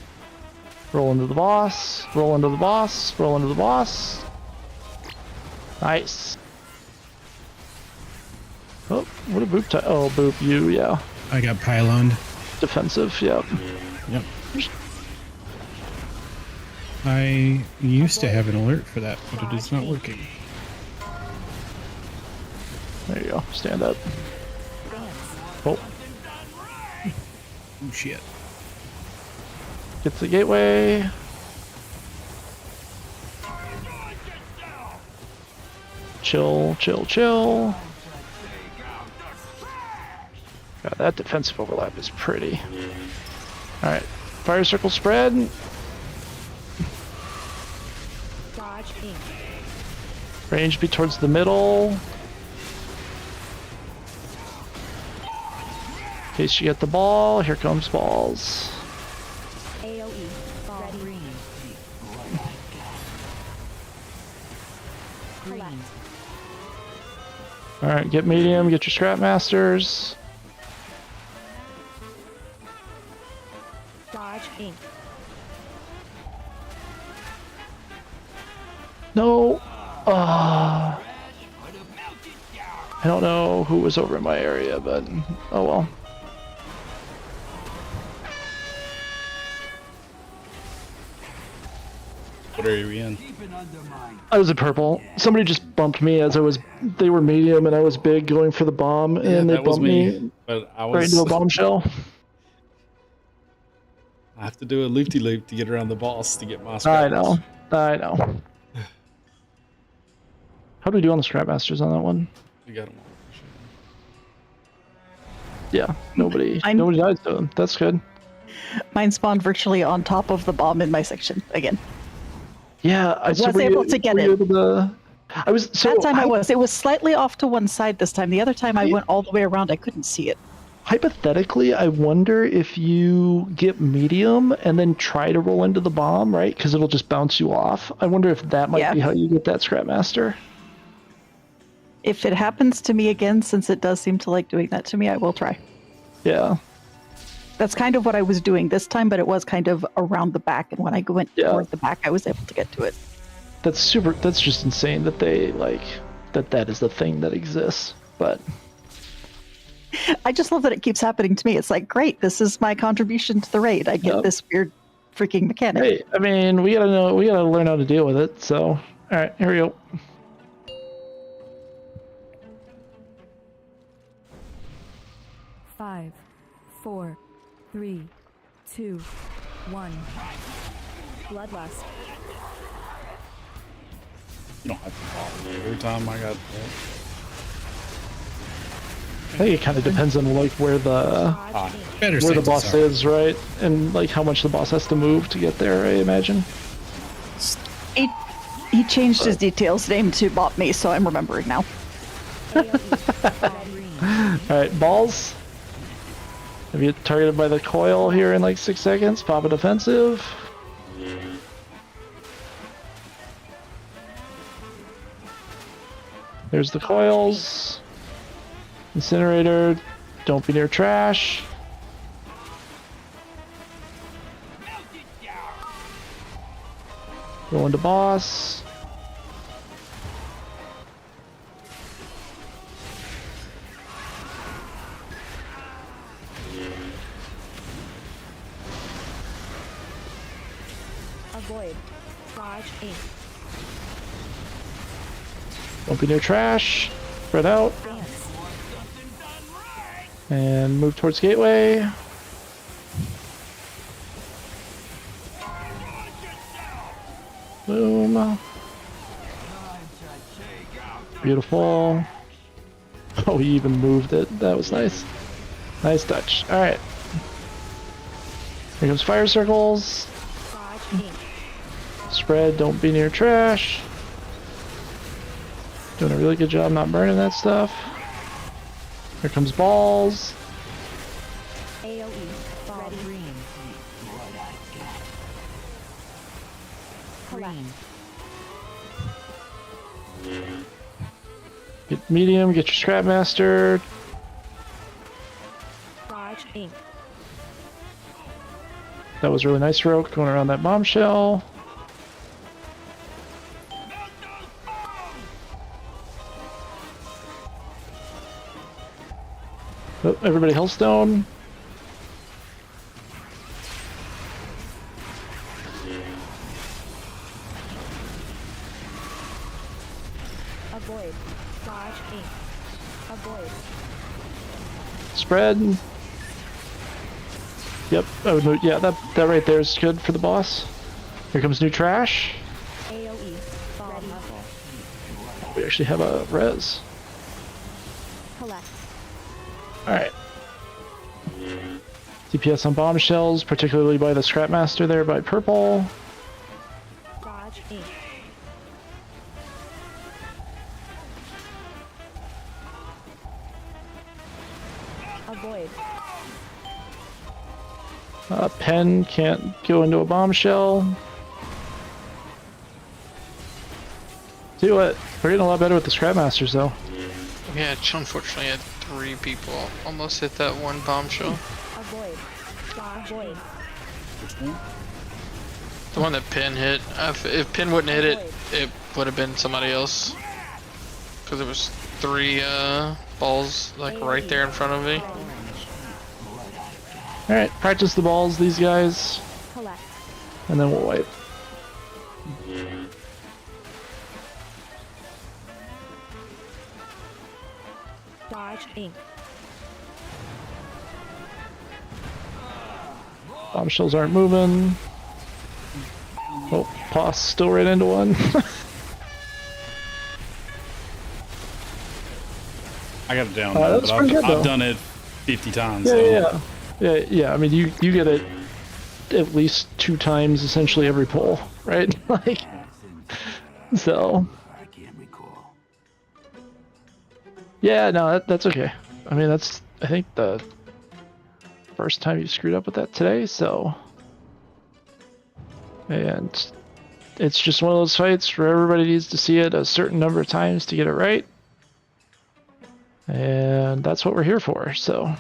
Roll into the boss. Roll into the boss. Roll into the boss. Nice. Oh, what a boop type. Oh, boop you, yeah. I got pyloned. Defensive, yep. Yep. I used to have an alert for that, but it is not working. There you go. Stand up. Oh. Oh shit. Get to the gateway. Chill, chill, chill. God, that defensive overlap is pretty. Alright. Fire circle spread. Dodge Inc. Range be towards the middle. In case you get the ball, here comes balls. AoE. Ball green. Green. Alright, get medium, get your scrap masters. Dodge Inc. No. I don't know who was over in my area, but oh well. What area are we in? I was in purple. Somebody just bumped me as they were medium and I was big going for the bomb, and they bumped me but I right into a bombshell. I have to do a loop-de-loop to get around the boss to get my I scrap. know. How do we do on the scrap masters on that one? We got them all. Yeah, nobody died to them. That's good. Mine spawned virtually on top of the bomb in my section again. Yeah, I was able to get it. I was so that time I was. It was slightly off to one side this time. The other time I went all the way around. I couldn't see it. Hypothetically, I wonder if you get medium and then try to roll into the bomb, right? Because it'll just bounce you off. I wonder if that might be how you get that scrap master. If it happens to me again, since it does seem to like doing that to me, I will try. Yeah. That's kind of what I was doing this time, but it was kind of around the back, and when I went toward the back, I was able to get to it. That's just insane that they that is the thing that exists. But I just love that it keeps happening to me. It's like, great, this is my contribution to the raid. I get this weird freaking mechanic. Hey, I mean, we gotta learn how to deal with it. So, all right, here we go. Five, 4, 3, 2, 1. Bloodlust. You don't have to follow me every time I got. I think it kind of depends on where the boss is, right? And how much the boss has to move to get there, I imagine. He changed his details name to Bop Me, so I'm remembering now. Alright, balls. If you get targeted by the coil here in 6 seconds, pop a defensive. There's the coils. Incinerator, don't be near trash. Go into boss. Avoid. Dodge Inc. Don't be near trash. Spread out. And move towards gateway. Boom. Beautiful. Oh, he even moved it. That was nice. Nice touch. Alright. Here comes fire circles. Spread, don't be near trash. Doing a really good job not burning that stuff. Here comes balls. AoE. Ball green. Green. Get medium, get your scrap master. Dodge Inc. That was really nice, Roke, going around that bombshell. Oh, everybody Hellstone. Avoid. Dodge ink. Avoid. Spread. Yep. Oh no. Yeah, that right there is good for the boss. Here comes new trash. AOE. Ready. We actually have a res. Collect. All right. DPS on bombshells, particularly by the Scrapmaster there by purple. Dodge ink. Avoid. Pen can't go into a bombshell. Do it. We're getting a lot better with the Scrapmasters though. Yeah, unfortunately I had 3 people almost hit that one bombshell. Avoid. Avoid. The one that Pin hit. If Pin wouldn't hit it, it would have been somebody else. Because there was 3 balls like right there in front of me. Alright, practice the balls, these guys. Collect. And then we'll wipe. Dodge ink. Bombshells aren't moving. Oh, Poss still right into one. I got it down, that's but pretty good, I've though. done it 50 times. Yeah, so. yeah. I mean, you get it at least 2 times essentially every pull, right? Like, so. Yeah, no, that's okay. I mean, that's I think the first time you screwed up with that today, so. And it's just one of those fights where everybody needs to see it a certain number of times to get it right. And that's what we're here for, so.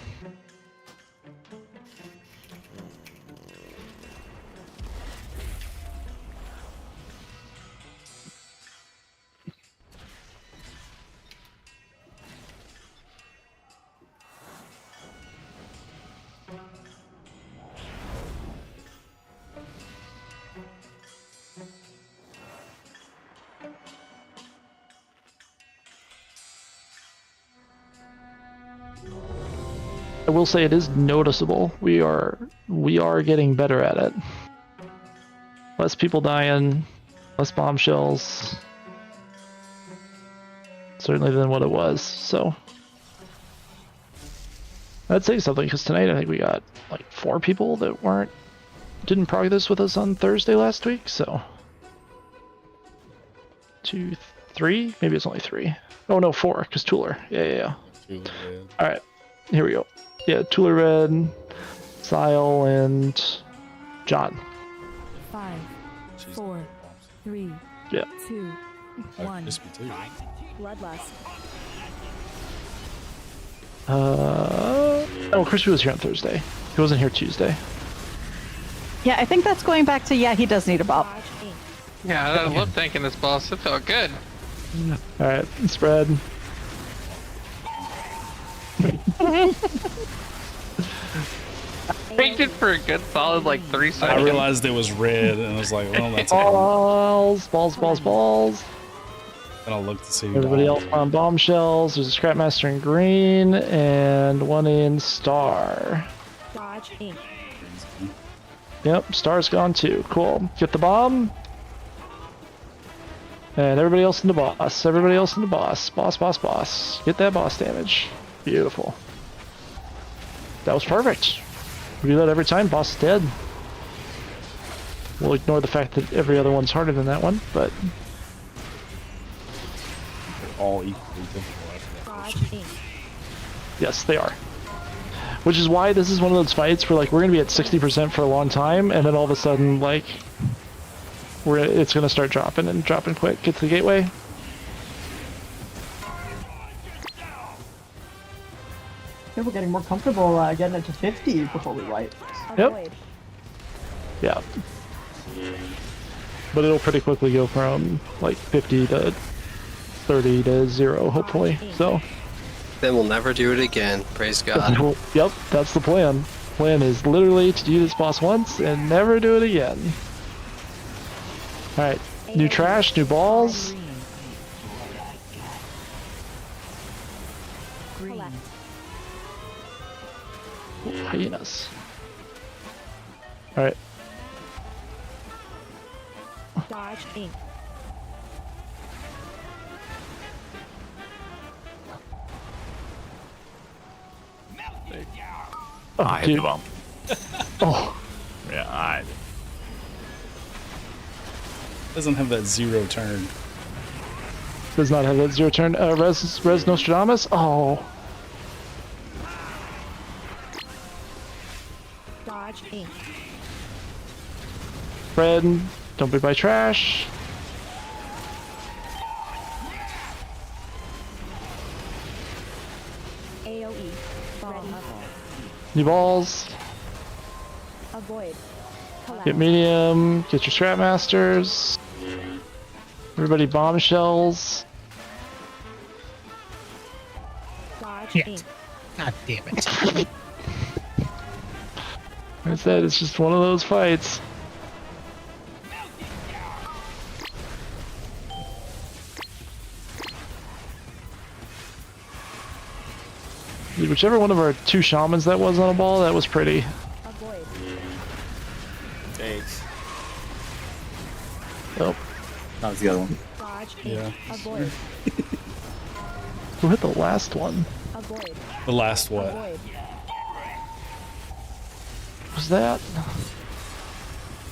I will say it is noticeable. We are getting better at it. Less people dying, less bombshells. Certainly than what it was, so. That'd say something, because tonight I think we got like 4 people that didn't prog this with us on Thursday last week, so. 2, 3? Maybe it's only 3. Oh no, 4, because Tooler. Yeah. Alright, here we go. Yeah, Tooler Red, Sile, and John. 5, 4, 3, Yeah. 2, 1. Bloodlust. Oh, Crispy was here on Thursday. He wasn't here Tuesday. Yeah, I think that's going back to, yeah, he does need a bop. Yeah, I love tanking this boss. It felt good. Alright, spread. Tanked it for a good solid like 3 seconds. I realized it was red, and I was like, well, that's balls. And I'll look to see. Everybody else on bombshells. There's a Scrapmaster in green and one in star. Dodge ink. Yep, star's gone too. Cool. Get the bomb. And everybody else in the boss. Everybody else in the boss. Boss. Get that boss damage. Beautiful. That was perfect. We do that every time. Boss is dead. We'll ignore the fact that every other one's harder than that one, but. They're all equally difficult after that. Yes, they are. Which is why this is one of those fights where like we're gonna be at 60% for a long time, and then all of a sudden like it's gonna start dropping and dropping quick. Get to the gateway. I think we're getting more comfortable getting it to 50 before we wipe. Yep. Yeah. But it'll pretty quickly go from like 50 to 30 to 0, hopefully. So. Then we'll never do it again. Praise God. Yep, that's the plan. Plan is literally to do this boss once and never do it again. Alright, new trash, new balls. hyenas. All right. Dodge Inc. Oh, I hit dude. the bomb. Oh. Yeah, I. Doesn't have that 0 turn. Does not have that 0 turn. Res Nostradamus. Oh. Dodge Inc. Fred, don't be by trash. AOE. Ball. New balls. Avoid. Get medium. Get your scrap masters. Everybody bombshells. Dodge Inc. God damn it. Like I said, it's just one of those fights. Whichever one of our 2 shamans that was on a ball, that was pretty. Avoid. Thanks. Oh. That was the other one. Dodge Inc. Yeah. Avoid. Who hit the last one? Avoid. The last what? Avoid. What was that?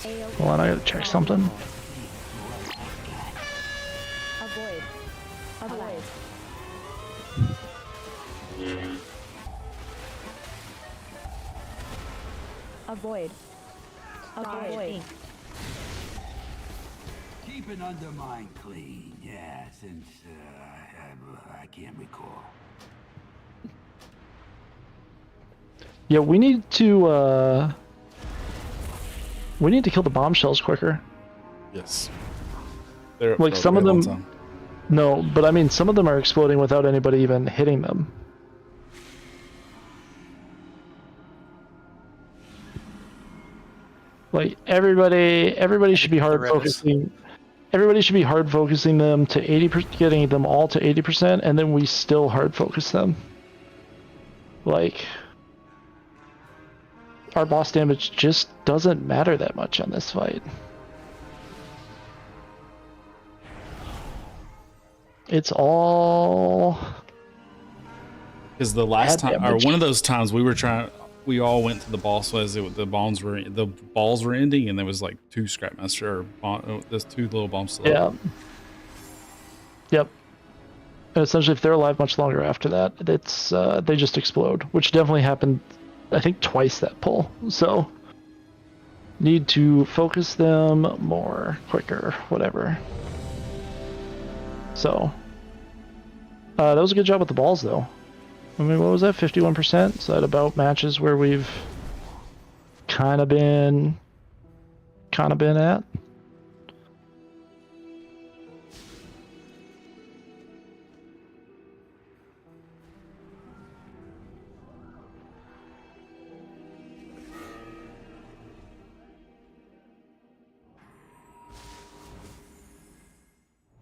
AOE. Hold on, I gotta check something. Avoid. Avoid. Avoid. Avoid. Keep an undermine clean, yeah, since I can't recall. Yeah, we need to kill the bombshells quicker. Yes. Like some of them. No, but I mean some of them are exploding without anybody even hitting them. Like everybody should be hard focusing. Everybody should be hard focusing them to 80%, getting them all to 80%, and then we still hard focus them. Like our boss damage just doesn't matter that much on this fight. It's all because the last time, or one of those times, we all went to the boss as the balls were ending, and there was like 2 scrapmaster or there's 2 little bombs still up. Yep. And essentially, if they're alive much longer after that, it's they just explode, which definitely happened, I think, twice that pull. So need to focus them more, quicker, whatever. So that was a good job with the balls, though. I mean, what was that? 51%? So that about matches where we've kind of been at.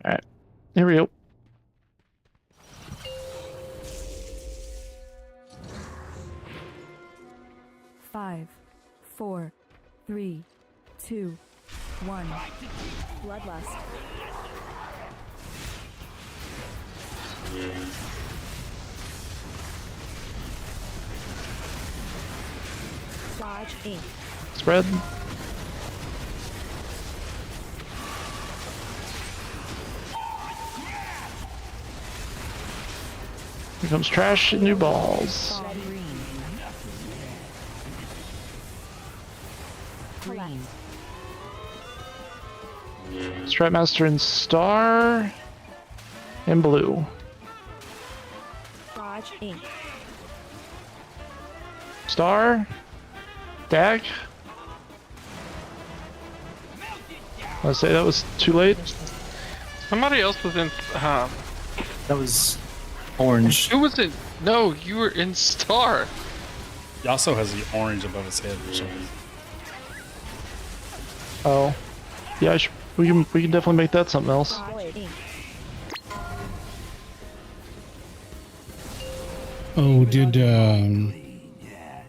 All right, here we go. Five, 4, 3, 2, 1. Bloodlust. Dodge Inc. Spread. Here comes trash and new balls. Green. Strapmaster and Star and blue. Dodge Inc. Star. Dag. Let's say that was too late. Somebody else was in. That was orange. Who was it? No, you were in Star. He also has the orange above his head for some reason. Oh, yeah. We can definitely make that something else. Oh, did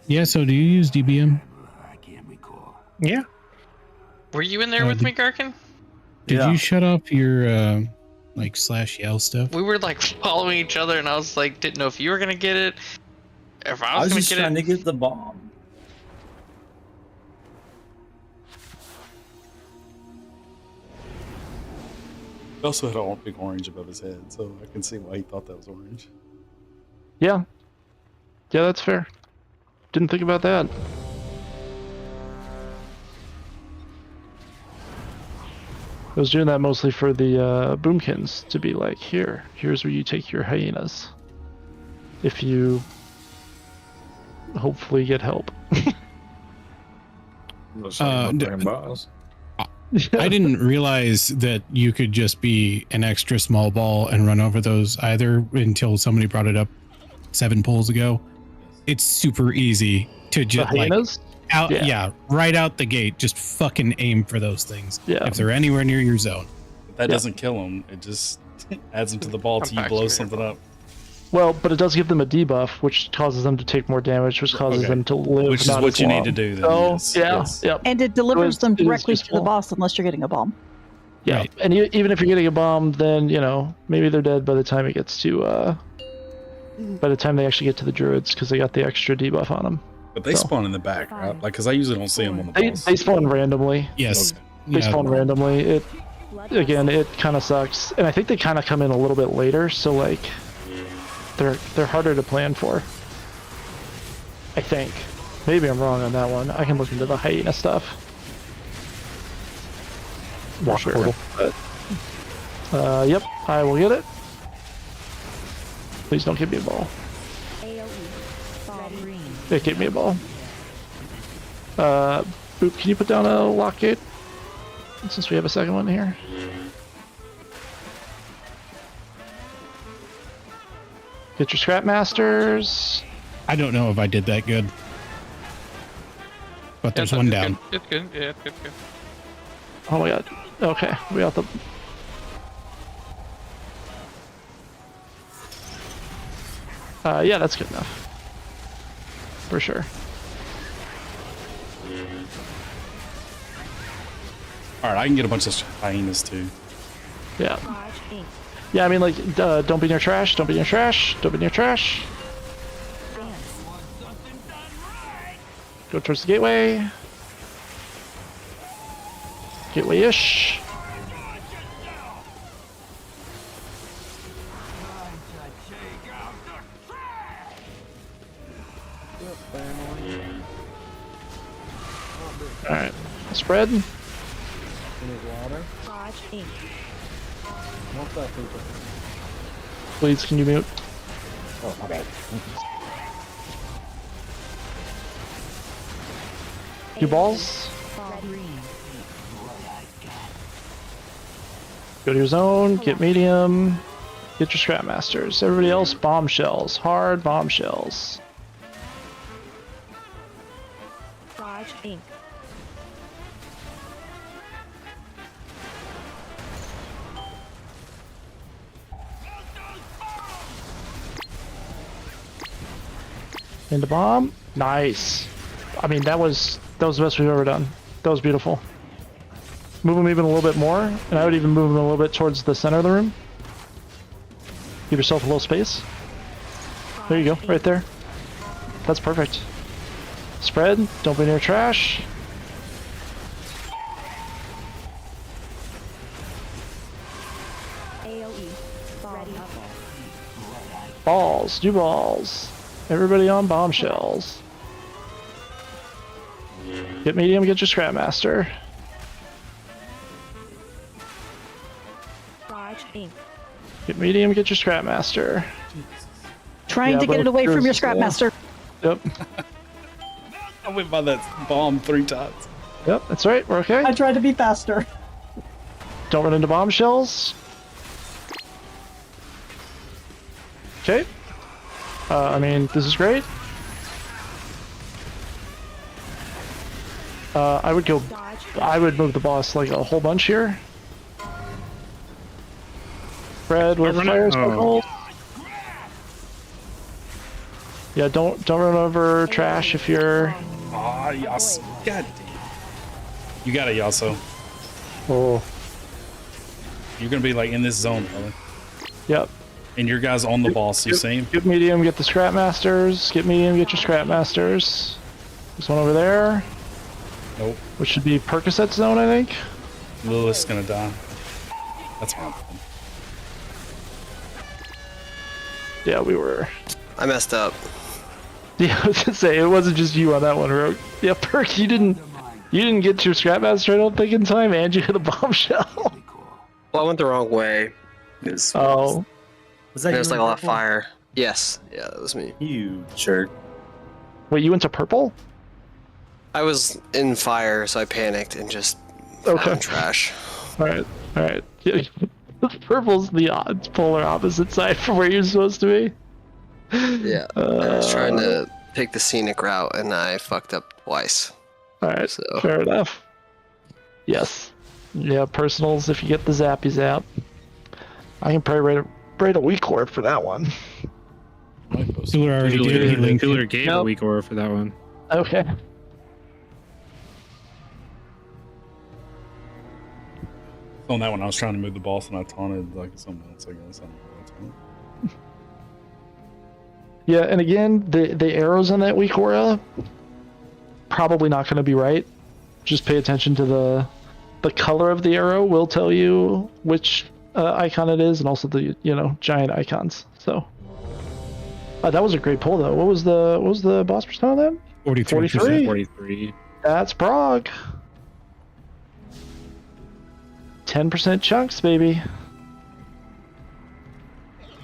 Yeah. So do you use DBM? Yeah. Were you in there with me, Garkin? Did you shut off your like /yell stuff? We were like following each other, and I was like, didn't know if you were gonna get it, if I was, gonna just get trying it. to get the bomb. He also had a big orange above his head, so I can see why he thought that was orange. Yeah. Yeah, that's fair. Didn't think about that. I was doing that mostly for the boomkins to be like, here's where you take your hyenas. If you hopefully get help. I didn't realize that you could just be an extra small ball and run over those either until somebody brought it up 7 polls ago. It's super easy to just like out, right out the gate, just fucking aim for those things. Yeah. If they're anywhere near your zone. That doesn't kill them. It just adds them to the ball till you blow something up. Well, but it does give them a debuff, which causes them to take more damage, which causes them to live. Which is what you need to do. Then, so, And it delivers them directly to the useful. boss unless you're getting a bomb. Yeah, right. And even if you're getting a bomb, then maybe they're dead by the time it gets to. By the time they actually get to the druids, because they got the extra debuff on them. But they spawn in the back, right? Like, because I usually don't see them on the boss. They spawn randomly. Yes. They spawn randomly. It kind of sucks, and I think they kind of come in a little bit later, so like. They're harder to plan for. I think. Maybe I'm wrong on that one. I can look into the hyena stuff. Walk portal. But, yep, I will get it. Please don't give me a ball. It gave me a ball. Boop, can you put down a lock gate? Since we have a second one here. Get your scrap masters. I don't know if I did that good. But there's one down. It's good. Yeah, it's good. Oh my god. Okay, we got the. Yeah, that's good enough. For sure. All right, I can get a bunch of hyenas too. Yeah. Yeah, I mean, like, don't be near trash, don't be near trash, don't be near trash. Go towards the gateway. Gateway-ish. Alright, spread. Please, can you mute? Oh, my bad. Two balls. Go to your zone, get medium, get your scrap masters. Everybody else, bombshells. Hard bombshells. Dodge Inc. Into bomb. Nice. I mean, that was the best we've ever done. That was beautiful. Move them even a little bit more, and I would even move them a little bit towards the center of the room. Give yourself a little space. There you go, right there. That's perfect. Spread. Don't be near trash. Balls. Do balls. Everybody on bombshells. Get medium, get your scrap master. Get medium, get your scrap master. Trying to get it away from your scrap master. Yep. I went by that bomb 3 times. Yep, that's right. We're okay. I tried to be faster. Don't run into bombshells. Okay. I mean, this is great. I would move the boss like a whole bunch here. Spread with fire sparkles. Yeah, don't run over trash if you're. Ah, yes. God damn. You got it, Yasso. Oh. You're gonna be like in this zone, brother. Yep. And your guy's on the boss, you see him? Get medium, get the scrap masters. Get medium, get your scrap masters. There's one over there. Nope. Which should be Percocet zone, I think. Lilith's gonna die. That's my problem. Yeah, we were. I messed up. Yeah, I was gonna say it wasn't just you on that one, Rogue. Yeah, Perk, you didn't get your scrap master, I don't think, in time, and you hit a bombshell. Well, I went the wrong way. Oh. Was that There's you like in a lot of purple? fire. Yes. Yeah, that was me. You jerk. Wait, you went to purple? I was in fire, so I panicked and just found trash. Alright. Yeah. Purple's the polar opposite side from where you're supposed to be. Yeah. I was trying to take the scenic route and I fucked up twice. Alright, fair enough. Yes. Yeah, personals if you get the zappy zap. I can probably rate a weak core for that one. Cooler already did. Cooler gave a weak aura for that one. Okay. On that one, I was trying to move the boss and I taunted like someone else, I guess. Yeah, and again, the arrows in that weak aura probably not going to be right. Just pay attention to the color of the arrow will tell you which icon it is, and also the giant icons. So that was a great pull though. What was the boss persona then? 43. 43. That's Prague. 10% chunks, baby.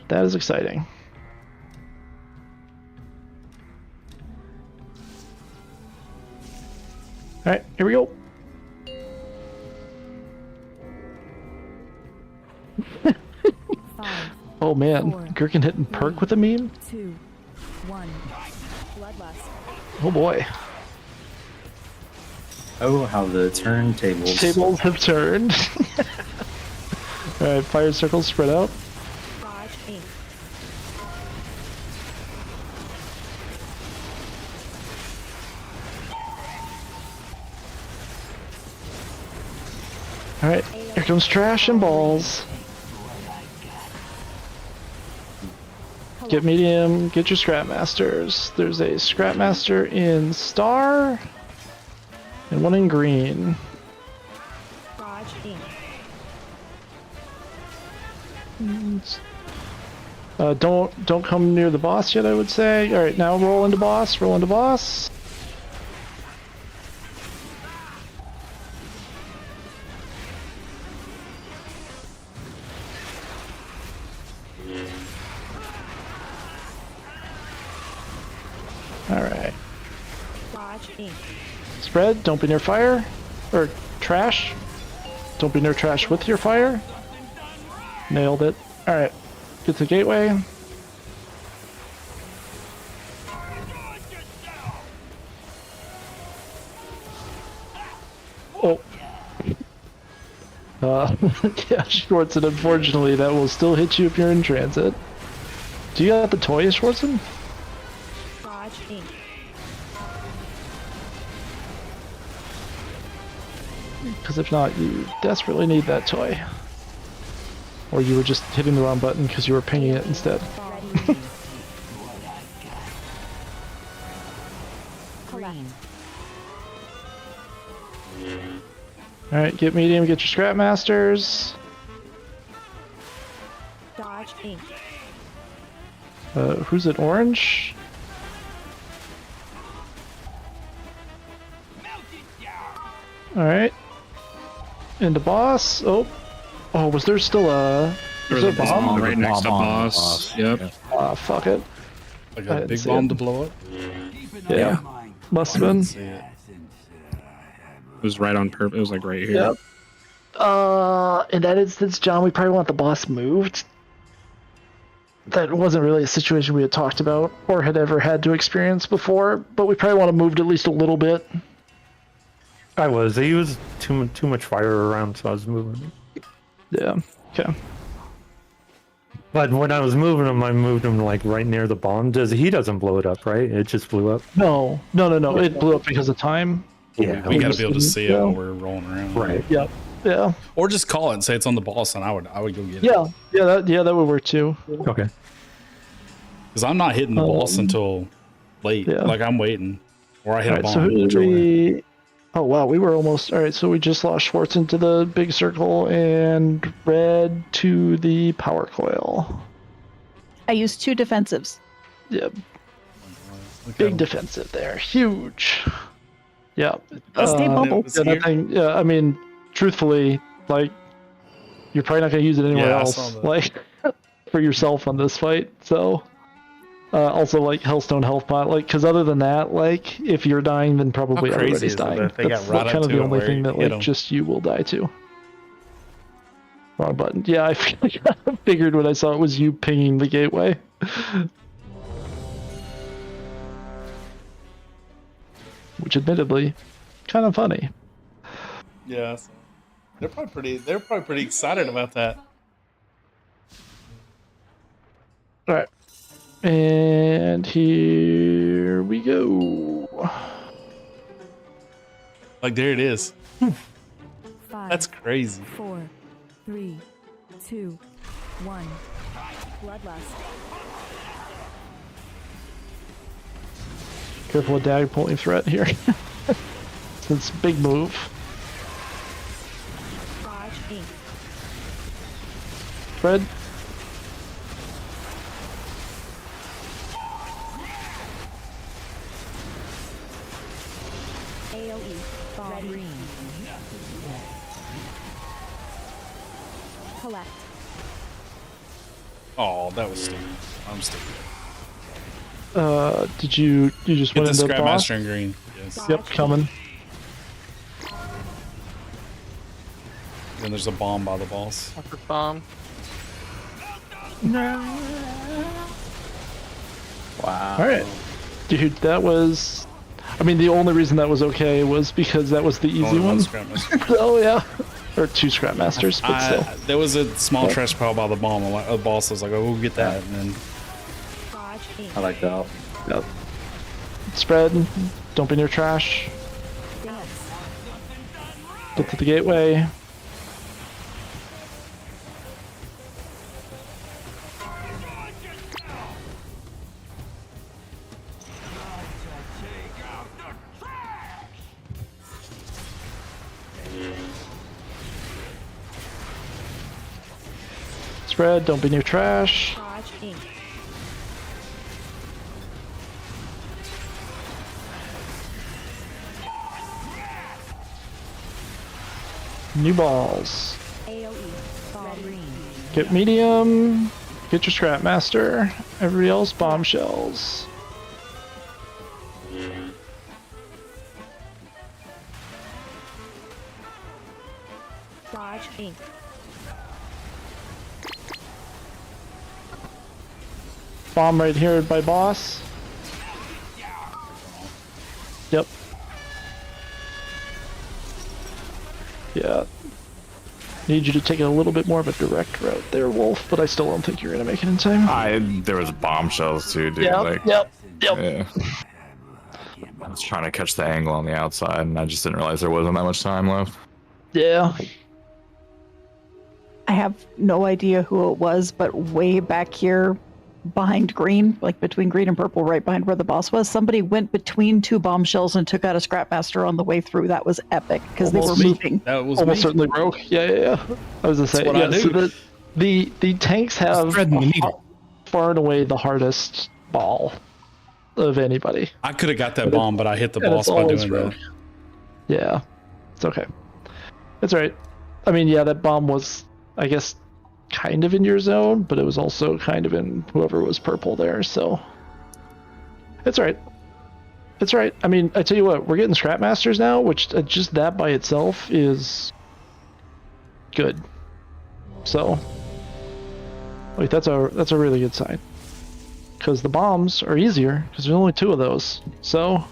That is exciting. All right, here we go. Oh man, Gherkin hitting perk with a meme? 2, 1. Bloodlust. Oh boy. Oh, how the tables have turned. Alright, fire circles spread out. Raj Inc. Alright, here comes trash and balls. Get medium, get your scrap masters. There's a scrap master in star and one in green. Raj Inc. Don't come near the boss yet, I would say. Alright, now roll into boss, Alright. Raj Inc. Spread, don't be near fire. Or trash. Don't be near trash with your fire. Nailed it. Alright. Get to the gateway. Oh. Yeah, Schwartzen, unfortunately, that will still hit you if you're in transit. Do you got the toy, Schwartzen? Raj Inc. Because if not, you desperately need that toy. Or you were just hitting the wrong button because you were pinging it instead. Alright, get medium, get your scrap masters. Dodge Inc. Who's it? Orange? Alright. Into boss. Oh, was there still a... There was a bomb right next to boss. Yep. Fuck it. Like a big bomb to blow up? Yeah. Must have been. It was right on purpose. It was like right here. Yep. In that instance, John, we probably want the boss moved. That wasn't really a situation we had talked about or had ever had to experience before, but we probably want to move at least a little bit. I was. He was too much fire around, so I was moving. Yeah. Okay. But when I was moving him, I moved him like right near the bomb. He doesn't blow it up, right? It just blew up. No. It blew up because of time. Yeah, we got to be able to see it while we're rolling around. Right. Yep. Yeah. Or just call it and say it's on the boss, and I would go get it. Yeah, that would work too. Okay. Because I'm not hitting the boss until late. Yeah. Like I'm waiting, or I hit a bomb. So who did we? Oh wow, we were almost all right. So we just lost Schwartz into the big circle and Red to the power coil. I used 2 defensives. Yeah. Big defensive there, huge. Yeah. Stay bubble. I mean, truthfully, like, you're probably not going to use it anywhere else, like, for yourself on this fight. So, also, like, Hellstone Health Pot, like, because other than that, like, if you're dying, then probably everybody's dying. That's like, kind of the only thing that, like, just you will die to. Wrong button. Yeah, I figured when I saw it was you pinging the gateway. Which, admittedly, kind of funny. Yeah, they're probably pretty excited about that. All right, and here we go. Like there it is. 5, That's crazy. 4, 3, 2, 1. Bloodlust. Careful with dag pulling threat here. It's a big move. Dodge Inc. Fred. AOE. Bomb green. Collect. Oh, that was stupid. I'm stupid. Did you just Get went the into boss? Scrapmaster in green. Yes. Yep, coming. Then there's a bomb by the boss. Upper bomb. No. Wow. All right, dude, that was. I mean, the only reason that was okay was because that was the easy one. Oh yeah, or 2 Scrapmasters, but still. There was a small trash pile by the bomb. The boss was like, "Oh, we'll get that," and then. I like that. Yep. Spread. Don't be near trash. Get to the gateway. Spread. Don't be near trash. Dodge Inc. New balls. AOE. Bomb green. Get medium. Get your Scrapmaster. Everybody else bombshells. Dodge Inc. Bomb right here by boss. Yep. Yeah. Need you to take a little bit more of a direct route there, Wolf, but I still don't think you're gonna make it in time. There was bombshells too, dude. Yep, yep. Yeah. I was trying to catch the angle on the outside, and I just didn't realize there wasn't that much time left. Yeah. I have no idea who it was, but way back here behind green, like between green and purple, right behind where the boss was, somebody went between 2 bombshells and took out a Scrapmaster on the way through. That was epic because they were moving. That was almost certainly broke. Yeah. I was gonna say, what I do. So the tanks have far and away the hardest ball of anybody. I could have got that bomb, but I hit the boss by doing that. Yeah, it's okay. It's all right. I mean, yeah, that bomb was, I guess, kind of in your zone, but it was also kind of in whoever was purple there, so it's all right. It's all right. I mean, I tell you what, we're getting Scrapmasters now, which just that by itself is good. So, like, that's a really good sign. Because the bombs are easier, because there's only 2 of those. So,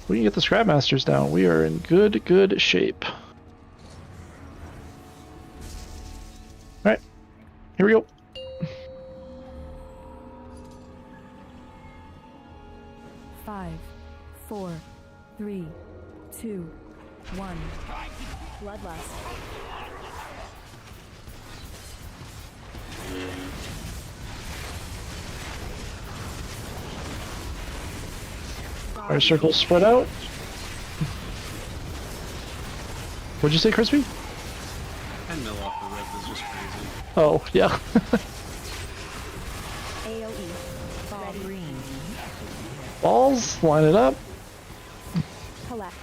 we can get the Scrapmasters down. We are in good shape. here we go. Five, 4, 3, 2, 1. Bloodlust. Our circles spread out. What'd you say, Crispy? 10 mil off the rip is just crazy. Oh, yeah. AoE. Ball green. Balls, line it up. Collect.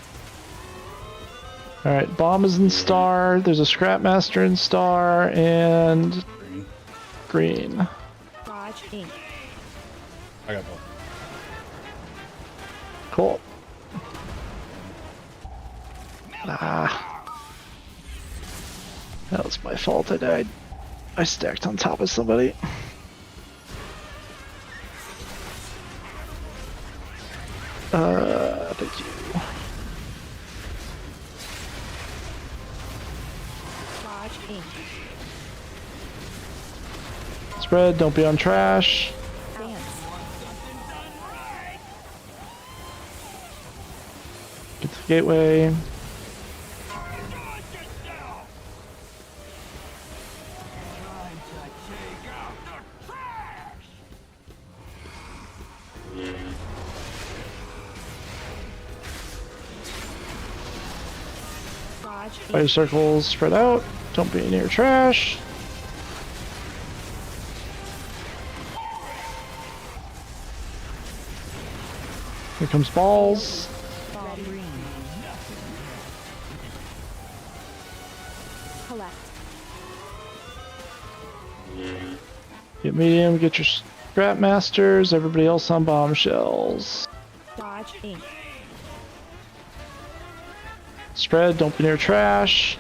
Alright, bomb is in star. There's a Scrapmaster in star and green. Dodge ink. I got both. Cool. Ah. That was my fault. I died. I stacked on top of somebody. Thank you. Dodge ink. Spread, don't be on trash. Dance. Get to the gateway. Fire circles spread out. Don't be near trash. Here comes balls. Ball green. Collect. Get medium, get your scrap masters, everybody else on bombshells. Dodge ink. Spread, don't be near trash.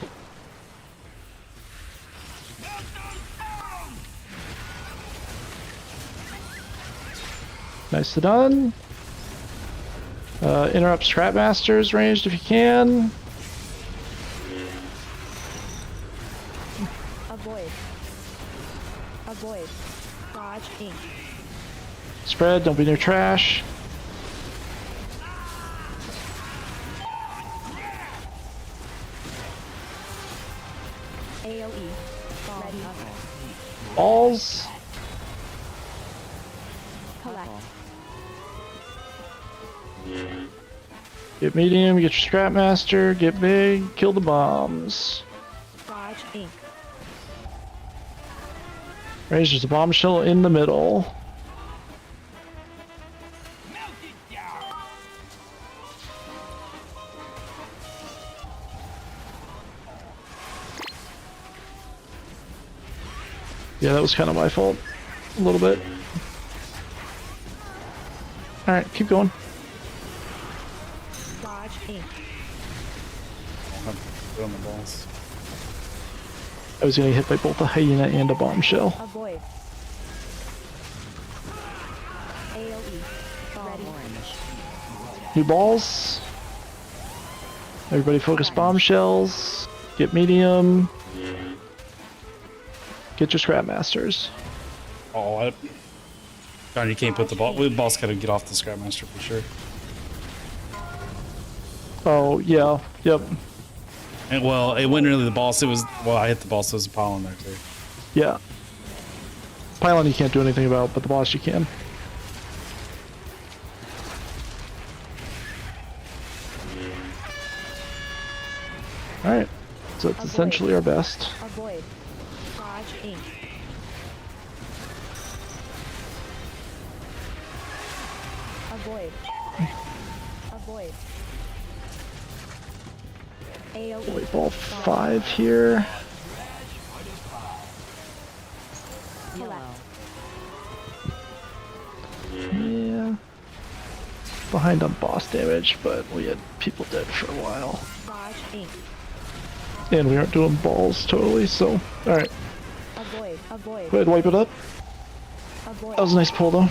Nicely done. Interrupt scrap masters ranged if you can. Avoid. Avoid. Dodge ink. Spread, don't be near trash. AoE. Ball. Ready. Balls. Collect. Get medium, get your scrap master, get big, kill the bombs. Dodge ink. Range, there's a bombshell in the middle. Yeah, that was kind of my fault. A little bit. Alright, keep going. Dodge ink. Put on the balls. I was getting hit by both a hyena and a bombshell. Avoid. AoE. Ball. Ready. New balls. Everybody focus bombshells. Get medium. Get your scrap masters. Oh, John, you can't put the ball. The ball's gotta get off the scrap master for sure. Oh yeah, yep. And well, it wasn't really the boss. It was I hit the boss. So there's a pile in there too. Yeah. Pylon you can't do anything about, but the boss you can. Alright. So it's essentially our best. Avoid. Dodge ink. Avoid. Avoid. AoE. Volley ball 5 here. Yeah. Behind on boss damage, but we had people dead for a while. Dodge ink. And we aren't doing balls totally, so alright. Avoid. Avoid. Go ahead, wipe it up. Avoid. That was a nice pull though.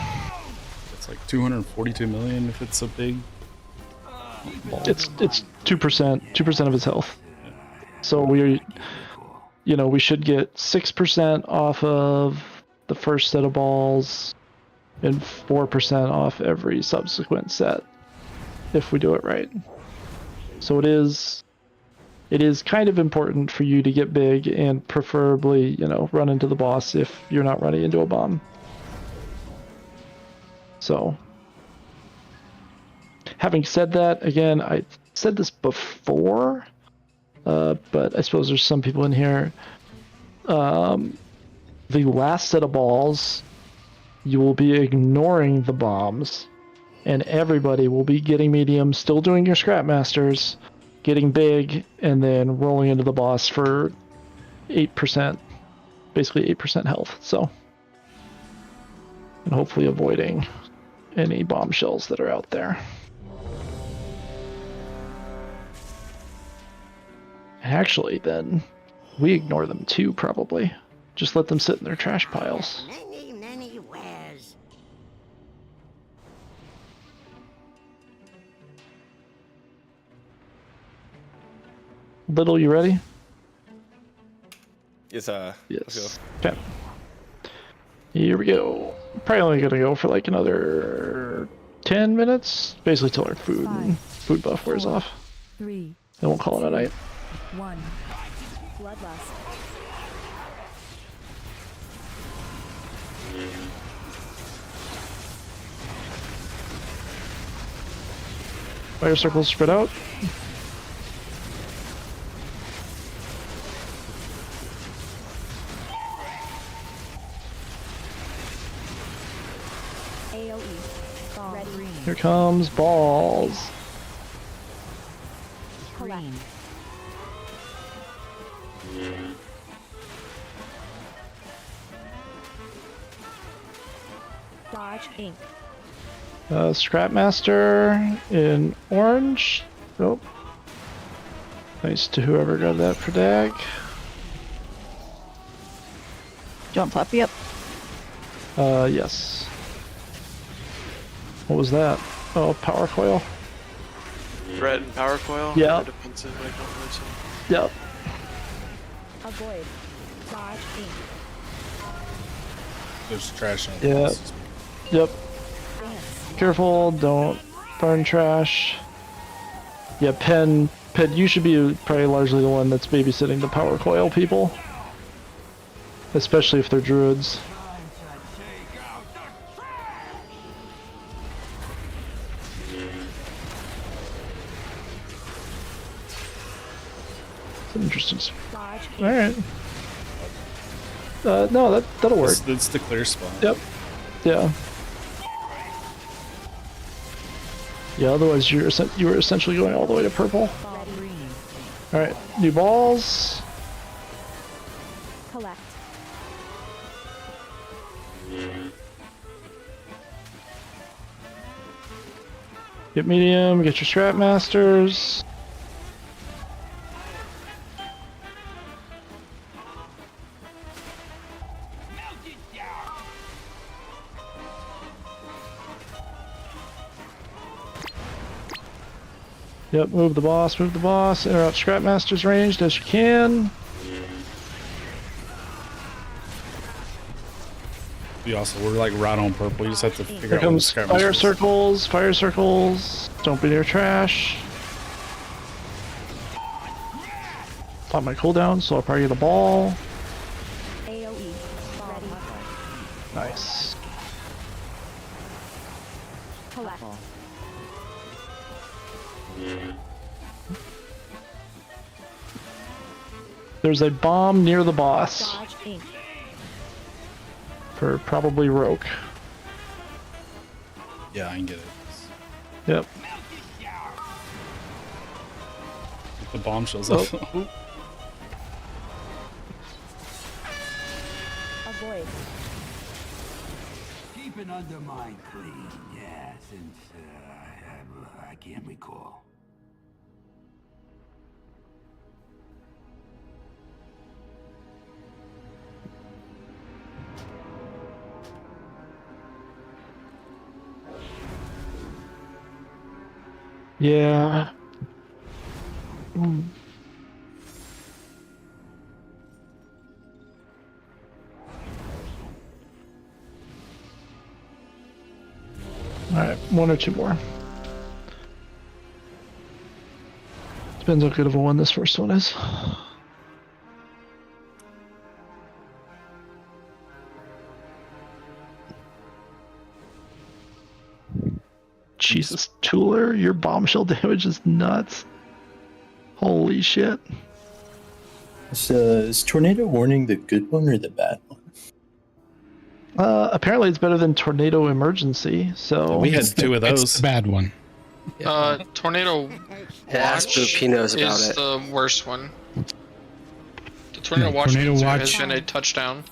It's like 242 million if it's a big ball. It's 2% of his health. So we should get 6% off of the first set of balls and 4% off every subsequent set if we do it right. So it is kind of important for you to get big and preferably, run into the boss if you're not running into a bomb. So, having said that, again, I said this before, but I suppose there's some people in here. The last set of balls, you will be ignoring the bombs, and everybody will be getting medium, still doing your scrap masters, getting big, and then rolling into the boss for 8%, basically 8% health. So, and hopefully avoiding any bombshells that are out there. Actually, then we ignore them too, probably. Just let them sit in their trash piles. Many wares. Little, you ready? Yes, yes. Okay. Here we go. Probably only gonna go for like another 10 minutes, basically till our food buff wears off. 3. Then we'll call it a night. 1. Bloodlust. Fire circles spread out. AoE. Ready. Here comes balls. Green. Dodge ink. Scrapmaster in orange. Nope. Nice to whoever got that for Dag. Jump Flappy up. Yes. What was that? Oh, power coil. Red and power coil. Yeah. Defensive, like offensive. Yep. Avoid. Dodge ink. There's trash on the Yep. bosses. Yep. Careful, don't burn trash. Yeah, Pen, you should be probably largely the one that's babysitting the power coil people. Especially if they're druids. It's an interesting. Alright. No, that'll work. That's the clear spot. Yep. Yeah. Yeah, otherwise you were essentially going all the way to purple. Alright, new balls. Collect. Get medium, get your scrap masters. Yep, move the boss, enter out scrap masters ranged as you can. We're like right on purple. You just have to figure Here out what the comes scrap fire is. circles, fire circles. Don't be near trash. Pop my cooldown, so I'll probably get a ball. AoE. Ready. Nice. Collect. There's a bomb near the boss. Dodge ink. For probably Roke. Yeah, I can get it. Yep. Get the bombshells Oh. up. Avoid. Keep an undermine clean, yeah, since I can't recall. Yeah. 1 or 2 more. Depends how good of a one this first one is. Jesus, Tooler, your bombshell damage is nuts. Holy shit. Is Tornado Warning the good one or the bad one? Apparently it's better than Tornado Emergency, so... We had 2 of those. It's the bad one. Tornado Ask Watch Boop, he knows about is it. the worst one. The Tornado No, Watch Tornado means there Watch- has been a touchdown.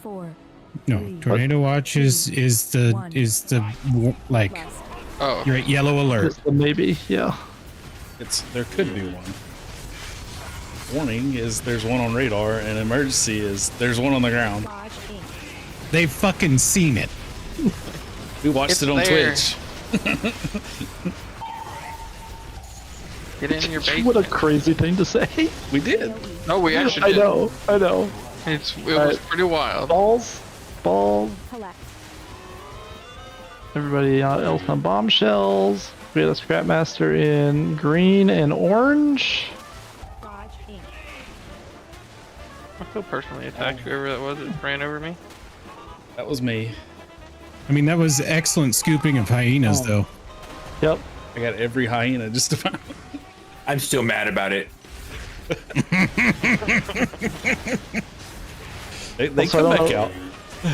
No, Tornado Watch is the like. Oh. You're at yellow alert. It's the maybe, yeah. There could be one. Warning is there's one on radar, and emergency is there's one on the ground. They've fucking seen it. We watched It's it on there. Twitch. Get in your base. What a crazy thing to say. We did. No, we actually did. I know. It was pretty wild. Balls. Collect. Everybody else on bombshells. We had a Scrapmaster in green and orange. Dodge Inc. I feel personally attacked whoever that was that ran over me. That was me. I mean, that was excellent scooping of hyenas, though. Yep. I got every hyena just about. I'm still mad about it. They Also, come I back don't know- out.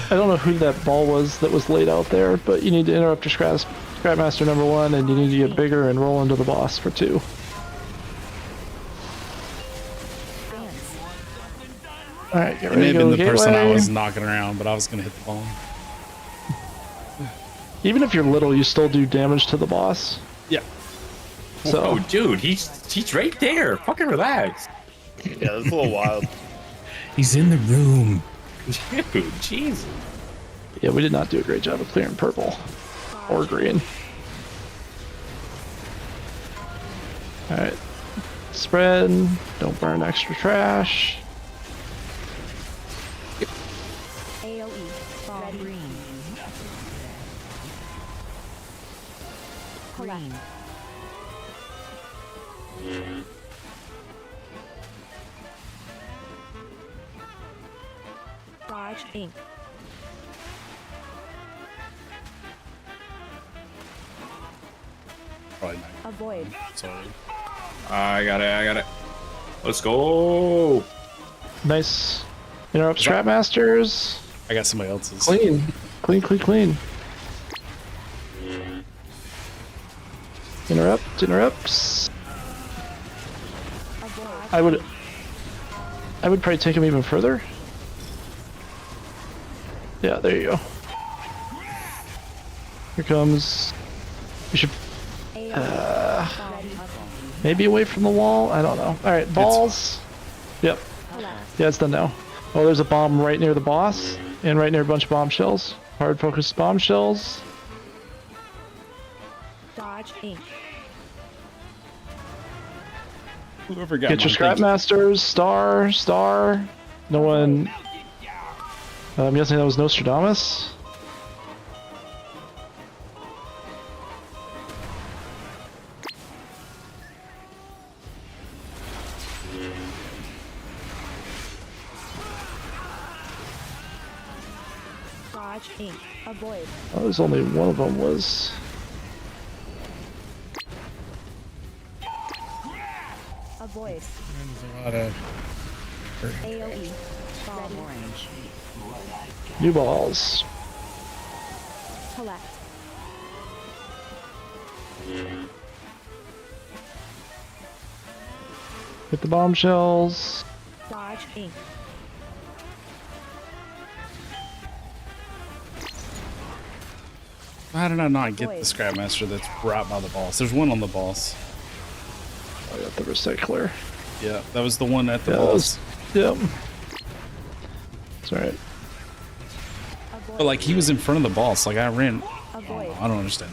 I don't know who that ball was that was laid out there, but you need to interrupt your Scrapmaster number 1, and you need to get bigger and roll into the boss for 2. Alright, get It may ready have to been go the person I gateway. was knocking around, but I was gonna hit the bomb. Even if you're little, you still do damage to the boss. Yeah. So, Oh, dude, he's right there. Fucking relax. Yeah, that's a little wild. He's in the room. Dude, jeez. yeah, we did not do a great job of clearing purple or green. Alright. Spread. Don't burn extra trash. AOE. Bomb. Green. Collect. Dodge Inc. Probably not. Avoid. Sorry. I got it. Let's go. Nice. Interrupt Scrapmasters. I got somebody else's. Clean. Clean. Interrupts. I would probably take him even further. Yeah, there you go. Here comes. We should maybe away from the wall. I don't know. All right, balls. Yep. Yeah, it's done now. Oh, there's a bomb right near the boss, and right near a bunch of bombshells. Hard focus bombshells. Dodge Inc. Whoever got Get your mine, thank you. Scrapmasters. Star. No one. I'm guessing that was Nostradamus. Dodge Inc. Avoid. Oh, there's only one of them was. Avoid. There's a lot of. AOE. Bomb. Orange. New balls. Collect. Hit the bombshells. Dodge Inc. How did I not get the Scrapmaster that's right by the boss? There's one on the boss. I got the recycler. Yeah, that was the one at the Yeah, that boss. Yep. That's alright. But like he was in front of the boss. Like I ran. Avoid. I don't understand.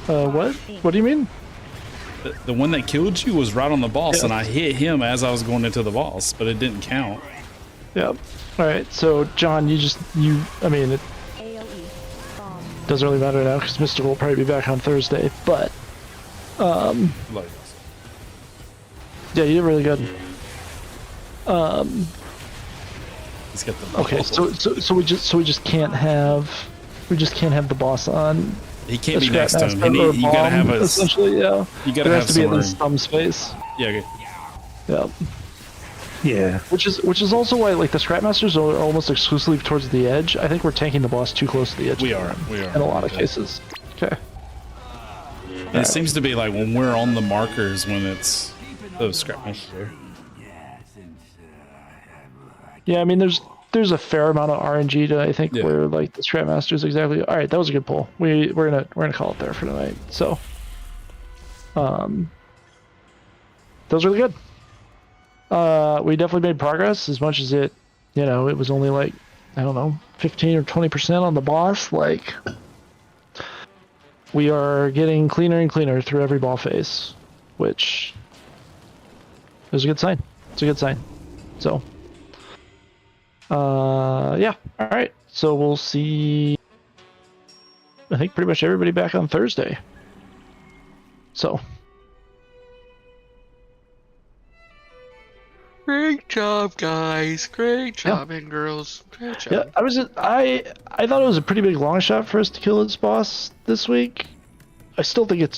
What? What do you mean? The one that killed you was right on the boss, and I hit him as I was going into the boss, but it didn't count. Yep. Alright, so John, I mean, AOE. Bomb. doesn't really matter now because Mystical will probably be back on Thursday. But yeah, you did really good. He's got the okay, so we just can't have the boss on. He can't be next to him. You gotta have a essentially, yeah. You gotta there have has to be at some least some space. Yeah. Okay. Yeah. Yeah. Which is also why like the Scrapmasters are almost exclusively towards the edge. I think we're tanking the boss too close to the edge. We are in a lot of cases. Okay. And it seems to be like when we're on the markers when it's those Scrapmasters there. Yeah, I mean there's a fair amount of RNG to I think where like the Scrapmasters exactly. All right, that was a good pull. We're gonna call it there for tonight. So, that was really good. We definitely made progress as much as it was only like I don't know 15 or 20% on the boss. Like we are getting cleaner and cleaner through every ball phase, which is a good sign. It's a good sign. So. Yeah. All right. So we'll see. I think pretty much everybody back on Thursday. So. Great job, guys. Great job, and girls. Great job. Yeah, I thought it was a pretty big long shot for us to kill this boss this week. I still think it's